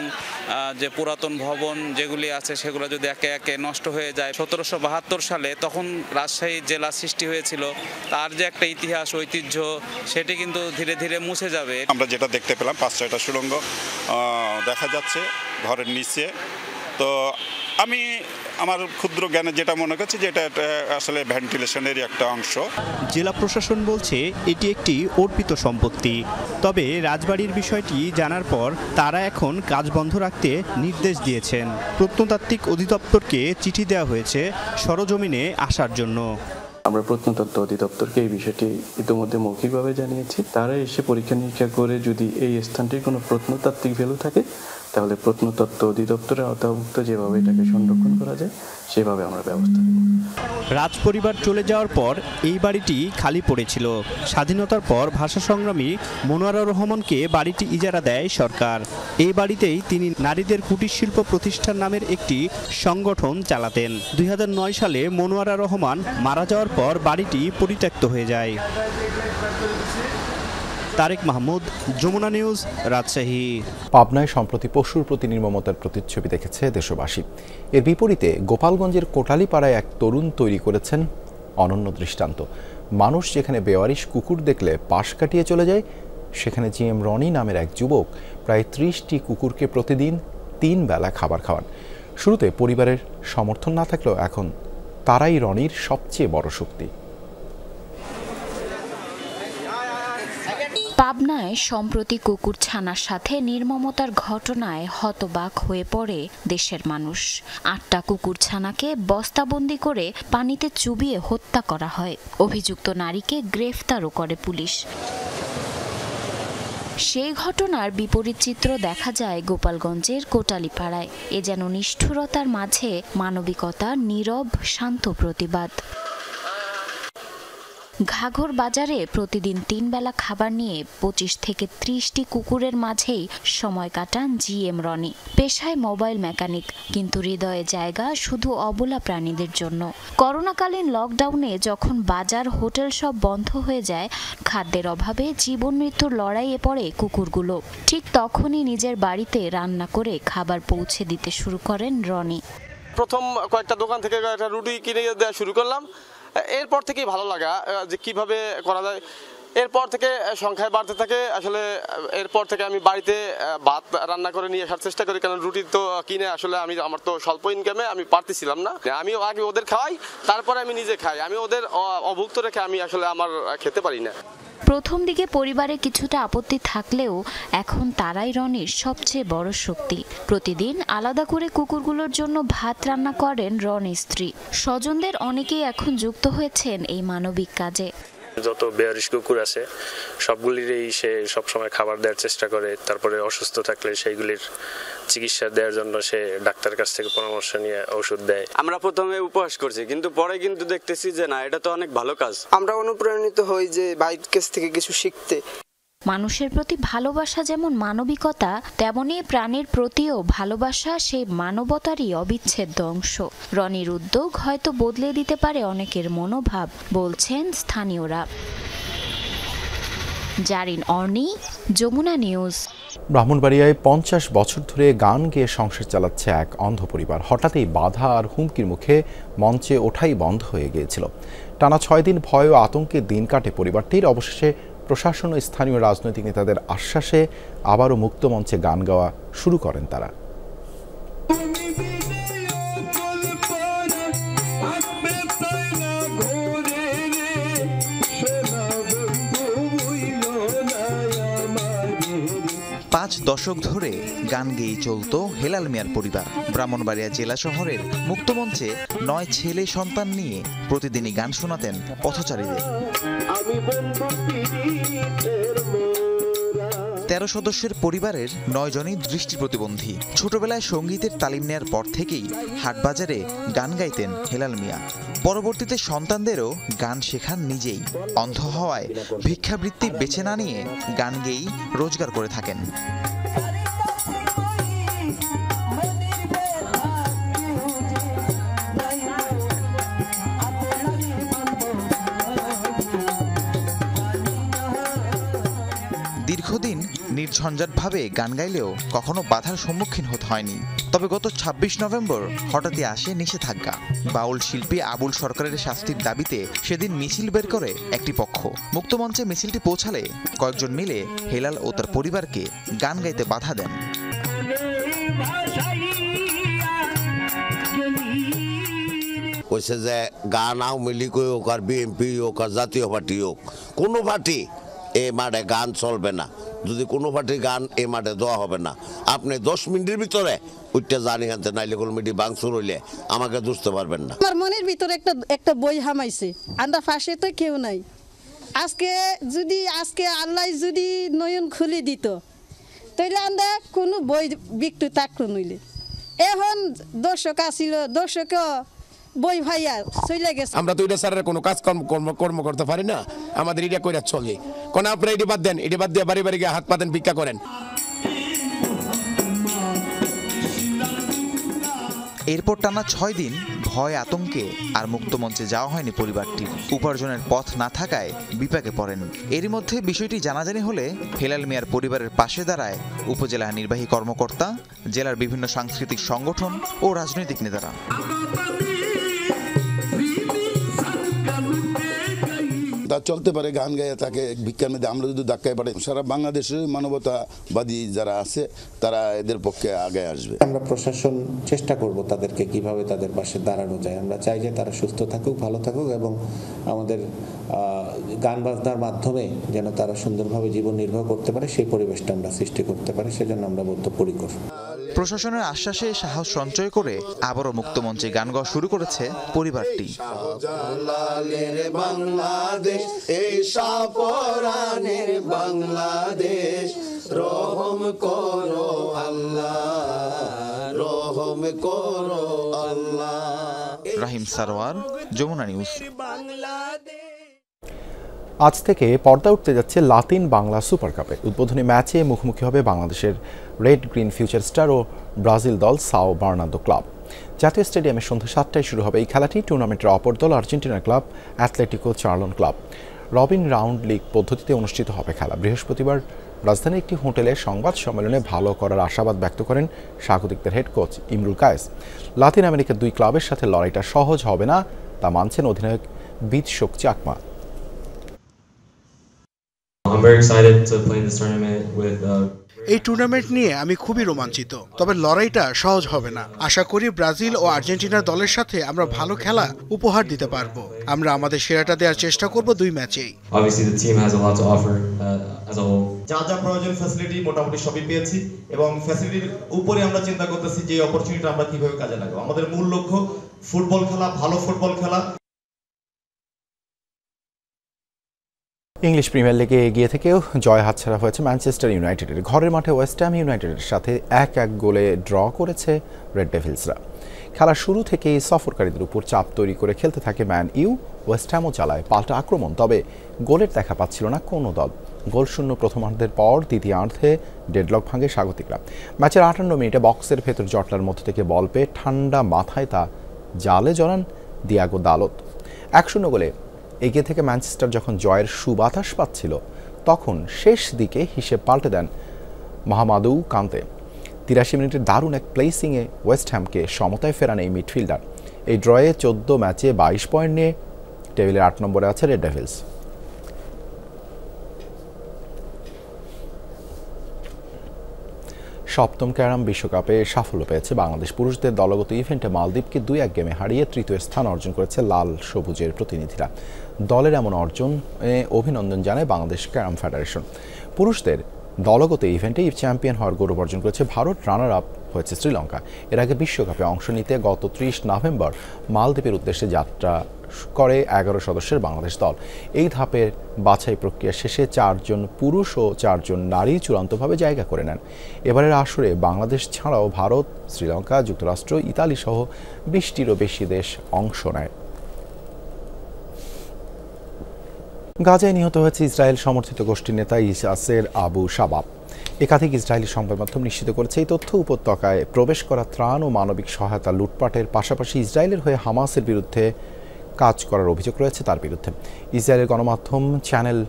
যে পুরাতন ভবন যেগুলি আছে সেগুলো যদি একে একে নষ্ট হয়ে যায়, 1772 সালে তখন রাজশাহী জেলা সৃষ্টি হয়েছিল, তার যে একটা ইতিহাস ঐতিহ্য সেটি কিন্তু ধীরে ধীরে মুছে যাবে। আমরা যেটা দেখতে পেলাম 5-6টা সুড়ঙ্গ দেখা যাচ্ছে ঘরের নিচে। তো আমি আমার ক্ষুদ্র জ্ঞানে যেটা মনে করছি যে এটা আসলে ভেন্টিলেশনেরই একটা অংশ। জেলা প্রশাসন বলছে এটি একটি অর্পিত সম্পত্তি। তবে রাজবাড়ির বিষয়টি জানার পর তারা এখন কাজ বন্ধ রাখতে নির্দেশ দিয়েছেন। প্রত্নতাত্ত্বিক অধিদপ্তরকে চিঠি দেওয়া হয়েছে সরজমিনে আসার জন্য। আমরা প্রত্নতত্ত্ব অধিদপ্তরকে এই বিষয়টি ইতিমধ্যে মৌখিকভাবে জানিয়েছি। তারা এসে পরীক্ষা নিরীক্ষা করে যদি এই স্থানটির কোনো প্রত্নতাত্ত্বিক ভ্যালু থাকে তাহলে প্রত্নতত্ত্ব অধিদপ্তরের আওতাভুক্ত যেভাবে এটাকে সংরক্ষণ করা যায় সেভাবে আমরা ব্যবস্থা নেব। রাজপরিবার চলে যাওয়ার পর এই বাড়িটি খালি পড়েছিল। স্বাধীনতার পর ভাষা সংগ্রামী মনোয়ারা রহমানকে বাড়িটি ইজারা দেয় সরকার। এই বাড়িতেই তিনি নারীদের কুটির শিল্প প্রতিষ্ঠান নামের একটি সংগঠন চালাতেন। 2009 সালে মনোয়ারা রহমান মারা যাওয়ার পর বাড়িটি পরিত্যক্ত হয়ে যায়। তারেক মাহমুদ, যমুনা নিউজ, রাজশাহী। পাবনায় সম্প্রতি পশুর প্রতি নির্মমতার প্রতিচ্ছবি দেখেছে দেশবাসী। এর বিপরীতে গোপালগঞ্জের কোটালীপাড়ায় এক তরুণ তৈরি করেছেন অনন্য দৃষ্টান্ত। মানুষ যেখানে বেওয়ারিশ কুকুর দেখলে পাশ কাটিয়ে চলে যায়, সেখানে জিএম রনি নামের এক যুবক প্রায় 30টি কুকুরকে প্রতিদিন 3 বেলা খাবার খাওয়ান। শুরুতে পরিবারের সমর্থন না থাকলেও এখন তারাই রনির সবচেয়ে বড় শক্তি। পাবনায় সম্প্রতি কুকুর ছানার সাথে নির্মমতার ঘটনায় হতবাক হয়ে পড়ে দেশের মানুষ। 8টা কুকুর ছানাকে বস্তাবন্দি করে পানিতে চুবিয়ে হত্যা করা হয়। অভিযুক্ত নারীকে গ্রেফতারও করে পুলিশ। সেই ঘটনার বিপরীত চিত্র দেখা যায় গোপালগঞ্জের কোটালীপাড়ায়। এ যেন নিষ্ঠুরতার মাঝে মানবিকতার নীরব শান্ত প্রতিবাদ। ঘাঘর বাজারে প্রতিদিন 3 বেলা খাবার নিয়ে 25 থেকে 30টি কুকুরের মাঝেই সময় কাটান জিএম রনি। পেশায় মোবাইল মেকানিক, কিন্তু হৃদয়ে জায়গা শুধু অবলা প্রাণীদের জন্য। করোনাকালীন লকডাউনে যখন বাজার হোটেল সব বন্ধ হয়ে যায়, খাদ্যের অভাবে জীবন মৃত্যুর লড়াইয়ে পড়ে কুকুরগুলো। ঠিক তখনই নিজের বাড়িতে রান্না করে খাবার পৌঁছে দিতে শুরু করেন রনি। প্রথম কয়েকটা দোকান থেকে একটা রুটি কিনে দেওয়া শুরু করলাম। এরপর থেকেই ভালো লাগা যে কিভাবে করা যায়। এরপর থেকে সংখ্যায় বাড়তে থাকে। আসলে এরপর থেকে আমি বাড়িতে ভাত রান্না করে নিয়ে আসার চেষ্টা করি, কারণ রুটি তো কিনে আসলে আমার তো স্বল্প ইনকামে আমি পারতেছিলাম না। আমি আগে ওদের খাওয়াই, তারপরে আমি নিজে খাই। আমি ওদের অভুক্ত রেখে আমি আসলে আমার খেতে পারি না। প্রথম দিকে পরিবারে কিছুটা আপত্তি থাকলেও এখন তারাই রনির সবচেয়ে বড় শক্তি। প্রতিদিন আলাদা করে কুকুরগুলোর জন্য ভাত রান্না করেন রনির স্ত্রী। স্বজনদের অনেকেই এখন যুক্ত হয়েছেন এই মানবিক কাজে। যত বেয়ারিশ কুকুর আছে সবগুলিরই সে সবসময় খাবার দেওয়ার চেষ্টা করে। তারপরে অসুস্থ থাকলে সেইগুলির চিকিৎসা দেওয়ার জন্য সে ডাক্তারের কাছ থেকে পরামর্শ নিয়ে ওষুধ দেয়। আমরা প্রথমে উপহাস করছি, কিন্তু পরে কিন্তু দেখতেছি যে না, এটা তো অনেক ভালো কাজ। আমরা অনুপ্রাণিত হই যে ভাইয়ের কাছ থেকে কিছু শিখতে। মানুষের প্রতি ভালোবাসা যেমন মানবিকতা, তেমনি প্রাণীর প্রতিও ভালোবাসা সেই মানবতারই অবিচ্ছেদ্য অংশ। রনির উদ্যোগ হয়তো বদলে দিতে পারে অনেকের মনোভাব, বলছেন স্থানীয়রা। জারিন অর্নি, যমুনা নিউজ। ব্রাহ্মণবাড়িয়ায় 50 বছর ধরে গান গেয়ে সংসার চালাচ্ছে এক অন্ধ পরিবার। হঠাৎই বাধা আর হুমকির মুখে মঞ্চে ওঠাই বন্ধ হয়ে গিয়েছিল। টানা 6 দিন ভয় ও আতঙ্কে দিন কাটে পরিবারটির। অবশেষে প্রশাসন ও স্থানীয় রাজনৈতিক নেতাদের আশ্বাসে আবারও মুক্ত মঞ্চে গান গাওয়া শুরু করেন তারা। পাঁচ দশক ধরে গান গেয়েই চলত হেলাল মিয়ার পরিবার। ব্রাহ্মণবাড়িয়া জেলা শহরের মুক্তমঞ্চে 9 ছেলে সন্তান নিয়ে প্রতিদিনই গান শোনাতেন পথচারীদের। 13 সদস্যের পরিবারের 9 জনই দৃষ্টি প্রতিবন্ধী। ছোটবেলায় সঙ্গীতের তালিম নেয়ার পর থেকেই হাটবাজারে গান গাইতেন হেলাল মিয়া। পরবর্তীতে সন্তানদেরও গান শেখান নিজেই। অন্ধ হওয়ায় ভিক্ষাবৃত্তি বেছে না নিয়ে গান গেয়েই রোজগার করে থাকেন। দীর্ঘদিন নির্ঝঞ্ঝাটভাবে গান গাইলেও কখনো বাধার সম্মুখীন হতে হয়নি। তবে গত ২৬ নভেম্বর হঠাৎই আসে নিষেধাজ্ঞা। বাউল শিল্পী আবুল সরকারের শাস্তির দাবিতে সেদিন মিছিল বের করে একটি পক্ষ। মুক্তমঞ্চে মিছিলটি পৌঁছালে কয়েকজন মিলে হেলাল ও তার পরিবারকে গান গাইতে বাধা দেন। কইছে যে গান আওয়ামী লীগ হোক আর বিএনপি হোক আর জাতীয় পার্টি হোক, কোনো পার্টি এ মাঠে গান চলবে না। যদি কোনো পার্টির গান এ মাঠে দেওয়া হবে না, আপনি 10 মিনিটের ভিতরে উঠতে জানি আনতে, নাইলে কোনো মিটি বাংসুর হইলে আমাকে বুঝতে পারবেন না। আমার মনের ভিতরে একটা বই হামাইছে, আমরা পাশে তো কেউ নাই। আজকে আল্লাহ যদি নয়ন খুলে দিত, তাইলে আমরা কোনো বই বিক্রি থাকতো নইলে। এখন দর্শক আসিল, দর্শক বই ভাইয়া চলে গেছে। আমরা তো এটা স্যারের কোনো কাজ কর্ম করতে পারি না, আমাদের এটা কইরা চলে। কোন আপনারা এটি বাদ দেন, এটি বাদ দিয়ে বাড়ি বাড়ি গিয়ে হাত পাতেন, ভিক্ষা করেন। এরপর টানা 6 দিন ভয় আতঙ্কে আর মুক্তমঞ্চে যাওয়া হয়নি পরিবারটির। উপার্জনের পথ না থাকায় বিপাকে পড়েন। এরই মধ্যে বিষয়টি জানাজানি হলে হেলাল মিয়ার পরিবারের পাশে দাঁড়ায় উপজেলা নির্বাহী কর্মকর্তা, জেলার বিভিন্ন সাংস্কৃতিক সংগঠন ও রাজনৈতিক নেতারা। চলতে পারে গান গায়ে তাকে ভিক্ষার মধ্যে আমরা যদি ধাক্কায় পারে, সারা বাংলাদেশে মানবতাবাদী যারা আছে তারা এদের পক্ষে আগে আসবে। আমরা প্রশাসন চেষ্টা করব তাদেরকে কিভাবে তাদের পাশে দাঁড়ানো যায়। আমরা চাই যে তারা সুস্থ থাকুক, ভালো থাকুক এবং আমাদের গান বাজনার মাধ্যমে যেন তারা সুন্দরভাবে জীবন নির্বাহ করতে পারে, সেই পরিবেশটা আমরা সৃষ্টি করতে পারি, সেজন্য আমরা বদ্ধপরিকর। প্রশাসনের আশ্বাসে সাহস সঞ্চয় করে আবারও মুক্তমঞ্চে গান গাওয়া শুরু করেছে পরিবারটি। বাংলাদেশ এই সাপরানের বাংলাদেশ, রহম করো আল্লাহ, রহম করো আল্লাহ। রাহিম সারোয়ার, যমুনা নিউজ। আজ থেকে পর্দা উঠতে যাচ্ছে লাতিন বাংলা সুপার কাপের উদ্বোধনী ম্যাচে মুখোমুখি হবে বাংলাদেশের রেড গ্রিন ফিউচার স্টার ও ব্রাজিল দল সাও বার্নার্দো ক্লাব। জাতীয় স্টেডিয়ামে সন্ধ্যা 7টায় শুরু হবে এই খেলাটি। টুর্নামেন্টের অপর দল আর্জেন্টিনার club Atletico চার্লন club. Robin round league পদ্ধতিতে অনুষ্ঠিত হবে খেলা। বৃহস্পতিবার রাজধানীর একটি হোটেলে সংবাদ সম্মেলনে ভালো করার আশাবাদ ব্যক্ত করেন স্বাগতিকদের হেড কোচ ইমরুল কায়েস। লাতিন আমেরিকার দুই ক্লাবের সাথে লড়াইটা সহজ হবে না তা মানছেন অধিনায়ক বিতশোক চাকমা। এই টুর্নামেন্ট নিয়ে আমি খুবই রোমাঞ্চিত, তবে লড়াইটা সহজ হবে না। আশা করি ব্রাজিল ও আর্জেন্টিনার দলের সাথে আমরা ভালো খেলা উপহার দিতে পারবো। আমরা আমাদের সেরাটা দেওয়ার চেষ্টা করব দুই ম্যাচেই। যা যা প্রয়োজন ফ্যাসিলিটি মোটামুটি সবই পেয়েছি এবং ফ্যাসিলিটির উপরে আমরা চিন্তা করতেছি যে অপরচুনিটি আমরা কিভাবে কাজে লাগাবো। আমাদের মূল লক্ষ্য ফুটবল খেলা, ভালো ফুটবল খেলা। ইংলিশ প্রিমিয়ার লিগে এগিয়ে থেকেও জয় হাতছাড়া হয়েছে ম্যানচেস্টার ইউনাইটেডের। ঘরের মাঠে ওয়েস্ট হ্যাম ইউনাইটেডের সাথে 1-1 গোলে ড্র করেছে রেড ডেভিলসরা। খেলার শুরু থেকেই সফরকারীদের উপর চাপ তৈরি করে খেলতে থাকে ম্যান ইউ। ওয়েস্ট হ্যামও চালায় পাল্টা আক্রমণ, তবে গোলের দেখা পাচ্ছিল না কোনো দল। গোলশূন্য প্রথমার্ধের পর দ্বিতীয়ার্ধে ডেডলক ভাঙে স্বাগতিকরা। ম্যাচের 58 মিনিটে বক্সের ভেতর জটলার মধ্য থেকে বল পেয়ে ঠান্ডা মাথায় তা জালে জড়ান দিয়াগো দালত। 1-0 গোলে এগিয়ে থেকে ম্যানচেস্টার যখন জয়ের সুবাতাস পাচ্ছিল, তখন শেষ দিকে হিসেব পাল্টে দেন মাহমাদু কান্তে। 83 মিনিটের দারুণ এক প্লেসিংয়ে ওয়েস্ট হ্যামকে সমতায় ফেরান এই মিডফিল্ডার। এই ড্রয়ে 14 ম্যাচে 22 পয়েন্ট নিয়ে টেবিলের 8 নম্বরে আছে রেড ডেভিলস। সপ্তম ক্যারাম বিশ্বকাপে সাফল্য পেয়েছে বাংলাদেশ। পুরুষদের দলগত ইভেন্টে মালদ্বীপকে 2-1 গেমে হারিয়ে তৃতীয় স্থান অর্জন করেছে লাল সবুজের প্রতিনিধিরা। দলের এমন অর্জনে অভিনন্দন জানায় বাংলাদেশ ক্যারাম ফেডারেশন। পুরুষদের দলগত ইভেন্টে চ্যাম্পিয়ন হওয়ার গৌরব অর্জন করেছে ভারত, রানার আপ হয়েছে শ্রীলঙ্কা। এর আগে বিশ্বকাপে অংশ নিতে গত 30 নভেম্বর মালদ্বীপের উদ্দেশ্যে যাত্রা করে 11 সদস্যের বাংলাদেশ দল। এই ধাপের বাছাই প্রক্রিয়া শেষে 4 জন পুরুষ ও 4 জন নারী চূড়ান্তভাবে জায়গা করে নেন। এবারের আসরে বাংলাদেশ ছাড়াও ভারত, শ্রীলঙ্কা, যুক্তরাষ্ট্র, ইতালি সহ 20টিরও বেশি দেশ অংশ নেয়। গাজায় নিহত হয়েছে ইসরায়েল সমর্থিত গোষ্ঠীর নেতা ইয়াসের আবু শাবাব। একাধিক ইসরায়েলি সংবাদ মাধ্যম নিশ্চিত করেছে এই তথ্য উপত্যকায় প্রবেশ করা ত্রাণ ও মানবিক সহায়তা লুটপাটের পাশাপাশি ইসরায়েলের হয়ে হামাসের বিরুদ্ধে কাজ করার অভিযোগ রয়েছে তার বিরুদ্ধে। ইসরায়েলের গণমাধ্যম চ্যানেল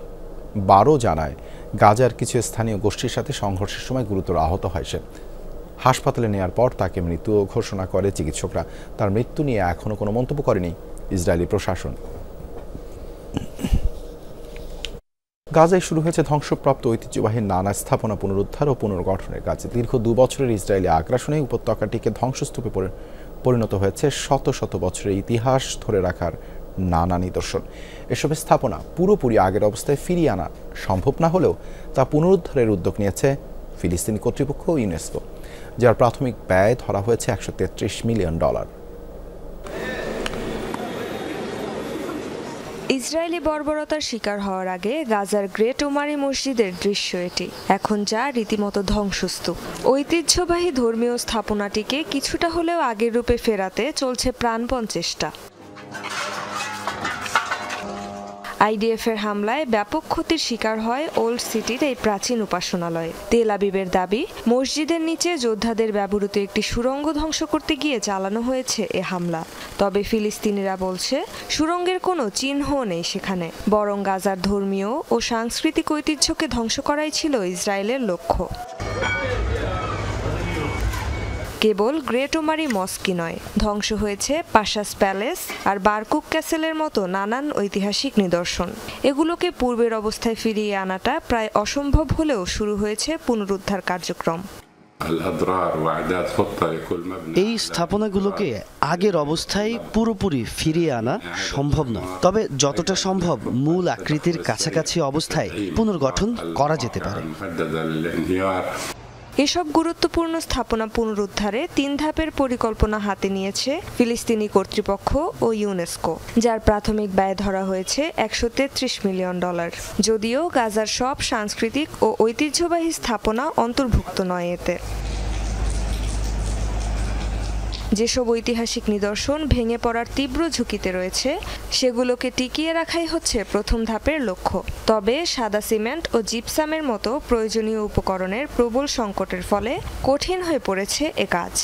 12 জানায় গাজার কিছু স্থানীয় গোষ্ঠীর সাথে সংঘর্ষের সময় গুরুতর আহত হয় সে। হাসপাতালে নেওয়ার পর তাকে মৃত ঘোষণা করে চিকিৎসকরা। তার মৃত্যু নিয়ে এখনও কোনো মন্তব্য করেনি ইসরায়েলি প্রশাসন। গাজায় শুরু হয়েছে ধ্বংসপ্রাপ্ত ঐতিহ্যবাহী নানা স্থাপনা পুনরুদ্ধার ও পুনর্গঠনের কাজ। দীর্ঘ 2 বছরের ইসরায়েলি আগ্রাসনে উপত্যকাটিকে ধ্বংসস্তূপে পরিণত হয়েছে শত শত বছরের ইতিহাস ধরে রাখার নানা নিদর্শন। এসব স্থাপনা পুরোপুরি আগের অবস্থায় ফিরিয়ে আনা সম্ভব না হলেও তা পুনরুদ্ধারের উদ্যোগ নিয়েছে ফিলিস্তিনি কর্তৃপক্ষ ও ইউনেস্কো, যার প্রাথমিক ব্যয় ধরা হয়েছে $133 মিলিয়ন। ইসরায়েলি বর্বরতার শিকার হওয়ার আগে গাজার গ্রেট ওমারি মসজিদের দৃশ্য এটি। এখন যা রীতিমতো ধ্বংসস্তূপ। ঐতিহ্যবাহী ধর্মীয় স্থাপনাটিকে কিছুটা হলেও আগের রূপে ফেরাতে চলছে প্রাণপণ চেষ্টা। আইডিএফের হামলায় ব্যাপক ক্ষতির শিকার হয় ওল্ড সিটির এই প্রাচীন উপাসনালয়। তেল আবিবের দাবি, মসজিদের নিচে যোদ্ধাদের ব্যবহৃত একটি সুড়ঙ্গ ধ্বংস করতে গিয়ে চালানো হয়েছে এ হামলা। তবে ফিলিস্তিনিরা বলছে সুড়ঙ্গের কোনো চিহ্নও নেই সেখানে, বরং গাজার ধর্মীয় ও সাংস্কৃতিক ঐতিহ্যকে ধ্বংস করাই ছিল ইসরায়েলের লক্ষ্য। কেবল গ্রেট ওমারি মস্কই নয়, ধ্বংস হয়েছে পাশাস প্যালেস আর বারকুক ক্যাসেলের মতো নানান ঐতিহাসিক নিদর্শন। এগুলোকে পূর্বের অবস্থায় ফিরিয়ে আনাটা প্রায় অসম্ভব হলেও শুরু হয়েছে পুনরুদ্ধার কার্যক্রম। এই স্থাপনাগুলোকে আগের অবস্থায় পুরোপুরি ফিরিয়ে আনা সম্ভব নয়, তবে যতটা সম্ভব মূল আকৃতির কাছাকাছি অবস্থায় পুনর্গঠন করা যেতে পারে। এসব গুরুত্বপূর্ণ স্থাপনা পুনরুদ্ধারে 3 ধাপের পরিকল্পনা হাতে নিয়েছে ফিলিস্তিনি কর্তৃপক্ষ ও ইউনেস্কো, যার প্রাথমিক ব্যয় ধরা হয়েছে $133 মিলিয়ন। যদিও গাজার সব সাংস্কৃতিক ও ঐতিহ্যবাহী স্থাপনা অন্তর্ভুক্ত নয় এতে। যেসব ঐতিহাসিক নিদর্শন ভেঙে পড়ার তীব্র ঝুঁকিতে রয়েছে সেগুলোকে টিকিয়ে রাখাই হচ্ছে প্রথম ধাপের লক্ষ্য। তবে সাদা সিমেন্ট ও জিপসামের মতো প্রয়োজনীয় উপকরণের প্রবল সংকটের ফলে কঠিন হয়ে পড়েছে এ কাজ।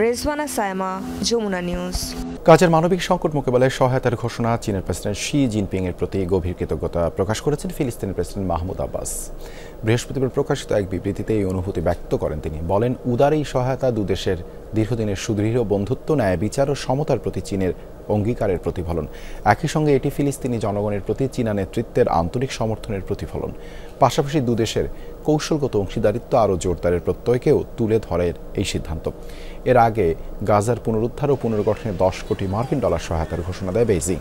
রেজওয়ানা সায়মা, যমুনা নিউজ। গাজার মানবিক সংকট মোকাবেলায় সহায়তার ঘোষণা। চীনের প্রেসিডেন্ট শি জিনপিং এর প্রতি গভীর কৃতজ্ঞতা প্রকাশ করেছেন ফিলিস্তিনের প্রেসিডেন্ট মাহমুদ আব্বাস। বৃহস্পতিবার প্রকাশিত এক বিবৃতিতে এই অনুভূতি ব্যক্ত করেন তিনি। বলেন, উদার এই সহায়তা দুদেশের দীর্ঘদিনের সুদৃঢ় বন্ধুত্ব, ন্যায় বিচার ও সমতার প্রতি চীনের অঙ্গীকারের প্রতিফলন। একই সঙ্গে এটি ফিলিস্তিনি জনগণের প্রতি চীনা নেতৃত্বের আন্তরিক সমর্থনের প্রতিফলন। পাশাপাশি দুদেশের কৌশলগত অংশীদারিত্ব আরও জোরদারের প্রত্যয়কেও তুলে ধরে এই সিদ্ধান্ত। এর আগে গাজার পুনরুদ্ধার ও পুনর্গঠনে $10 কোটি সহায়তার ঘোষণা দেয় বেইজিং।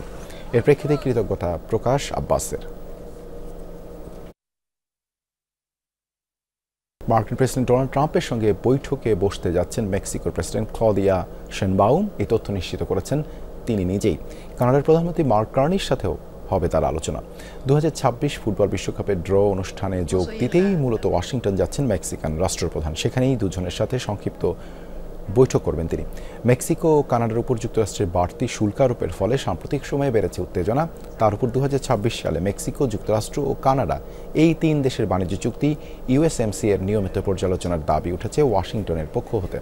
এর প্রেক্ষিতে কৃতজ্ঞতা প্রকাশ আব্বাসের। মার্কিন প্রেসিডেন্ট ডোনাল্ড ট্রাম্পের সঙ্গে বৈঠকে বসতে যাচ্ছেন মেক্সিকোর প্রেসিডেন্ট ক্লদিয়া শেনবাউম। এই তথ্য নিশ্চিত করেছেন তিনি নিজেই। কানাডার প্রধানমন্ত্রী মার্ক কার্নির সাথেও হবে তার আলোচনা। 2026 ফুটবল বিশ্বকাপের ড্র অনুষ্ঠানে যোগ দিতেই মূলত ওয়াশিংটন যাচ্ছেন মেক্সিকান রাষ্ট্রপ্রধান। সেখানেই দুজনের সাথে সংক্ষিপ্ত বৈঠক করবেন তিনি। মেক্সিকো ও কানাডার উপর যুক্তরাষ্ট্রের বাড়তি শুল্ক আরোপের ফলে সাম্প্রতিক সময়ে বেড়েছে উত্তেজনা। তার উপর 2026 সালে মেক্সিকো, যুক্তরাষ্ট্র ও কানাডা এই 3 দেশের বাণিজ্য চুক্তি ইউএসএমসি এর নিয়মিত পর্যালোচনার দাবি উঠেছে ওয়াশিংটনের পক্ষ হতে।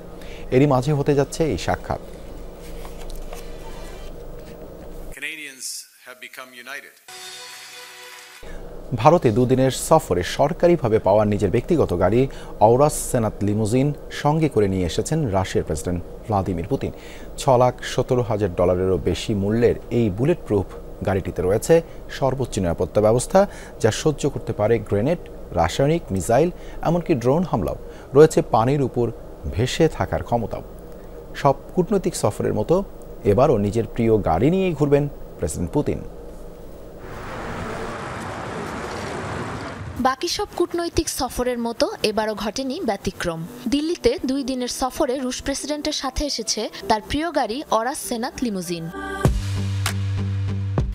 এরই মাঝে হতে যাচ্ছে এই সাক্ষাৎ। ভারতে 2 দিনের সফরে সরকারিভাবে পাওয়া নিজের ব্যক্তিগত গাড়ি অরাস সেনাত লিমুজিন সঙ্গে করে নিয়ে এসেছেন রাশিয়ার প্রেসিডেন্ট ভ্লাদিমির পুতিন। $6,17,000 বেশি মূল্যের এই বুলেট প্রুফ গাড়িটিতে রয়েছে সর্বোচ্চ নিরাপত্তা ব্যবস্থা, যা সহ্য করতে পারে গ্রেনেড, রাসায়নিক, মিসাইল, এমনকি ড্রোন হামলাও। রয়েছে পানির উপর ভেসে থাকার ক্ষমতাও। সব কূটনৈতিক সফরের মতো এবারও নিজের প্রিয় গাড়ি নিয়েই ঘুরবেন প্রেসিডেন্ট পুতিন। বাকি সব কূটনৈতিক সফরের মতো এবারও ঘটেনি ব্যতিক্রম। দিল্লিতে 2 দিনের সফরে রুশ প্রেসিডেন্টের সাথে এসেছে তার প্রিয় গাড়ি অরাস সেনাত লিমুজিন।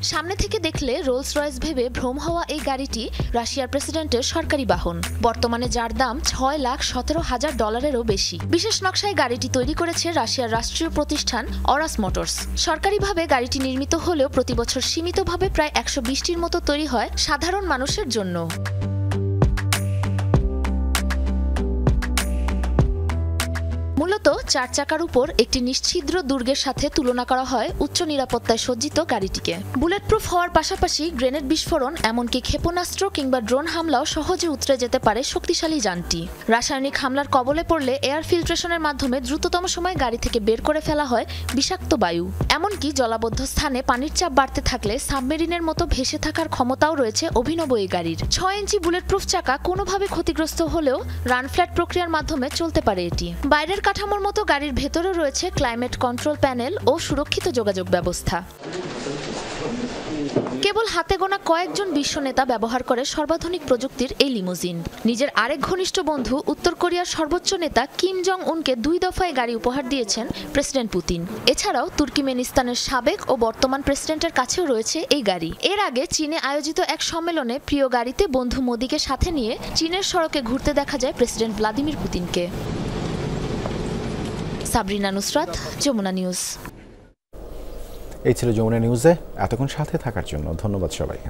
সামনে থেকে দেখলে রোলস রয়েস ভেবে ভ্রম হওয়া এই গাড়িটি রাশিয়ার প্রেসিডেন্টের সরকারি বাহন, বর্তমানে যার দাম $6,17,000-এরও বেশি। বিশেষ নকশায় গাড়িটি তৈরি করেছে রাশিয়ার রাষ্ট্রীয় প্রতিষ্ঠান অরাস মোটরস। সরকারিভাবে গাড়িটি নির্মিত হলেও প্রতি বছর সীমিতভাবে প্রায় 120টির মতো তৈরি হয় সাধারণ মানুষের জন্য। মূলত 4 চাকার উপর একটি নিশ্ছিদ্র দুর্গের সাথে তুলনা করা হয় উচ্চ নিরাপত্তায় সজ্জিত গাড়িটিকে। বুলেটপ্রুফ হওয়ার পাশাপাশি গ্রেনেড বিস্ফোরণ, এমনকি ক্ষেপণাস্ত্র কিংবা ড্রোন হামলাও সহজে উতরে যেতে পারে শক্তিশালী যানটি। রাসায়নিক হামলার কবলে পড়লে এয়ার ফিল্ট্রেশনের মাধ্যমে দ্রুততম সময়ে গাড়ি থেকে বের করে ফেলা হয় বিষাক্ত বায়ু। এমনকি জলাবদ্ধ স্থানে পানির চাপ বাড়তে থাকলে সাবমেরিনের মতো ভেসে থাকার ক্ষমতাও রয়েছে অভিনব এই গাড়ির। 6 ইঞ্চি বুলেটপ্রুফ চাকা কোনোভাবে ক্ষতিগ্রস্ত হলেও রান ফ্ল্যাট প্রক্রিয়ার মাধ্যমে চলতে পারে এটি। বাইরের কাঠামোর মতো গাড়ির ভেতরে রয়েছে ক্লাইমেট কন্ট্রোল প্যানেল ও সুরক্ষিত যোগাযোগ ব্যবস্থা। কেবল হাতে গোনা কয়েকজন বিশ্ব নেতা ব্যবহার করে সর্বাধুনিক প্রযুক্তির এই লিমুজিন। নিজের আরেক ঘনিষ্ঠ বন্ধু উত্তর কোরিয়ার সর্বোচ্চ নেতা কিম জং উনকে 2 দফায় গাড়ি উপহার দিয়েছেন প্রেসিডেন্ট পুতিন। এছাড়াও তুর্কিমেনিস্তানের সাবেক ও বর্তমান প্রেসিডেন্টের কাছেও রয়েছে এই গাড়ি। এর আগে চীনে আয়োজিত এক সম্মেলনে প্রিয় গাড়িতে বন্ধু মোদিকে সাথে নিয়ে চীনের সড়কে ঘুরতে দেখা যায় প্রেসিডেন্ট ভ্লাদিমির পুতিনকে। সাবরিনা নুসরাত, যমুনা নিউজ। এই ছিল যমুনা নিউজে। এতক্ষণ সাথে থাকার জন্য ধন্যবাদ সবাইকে।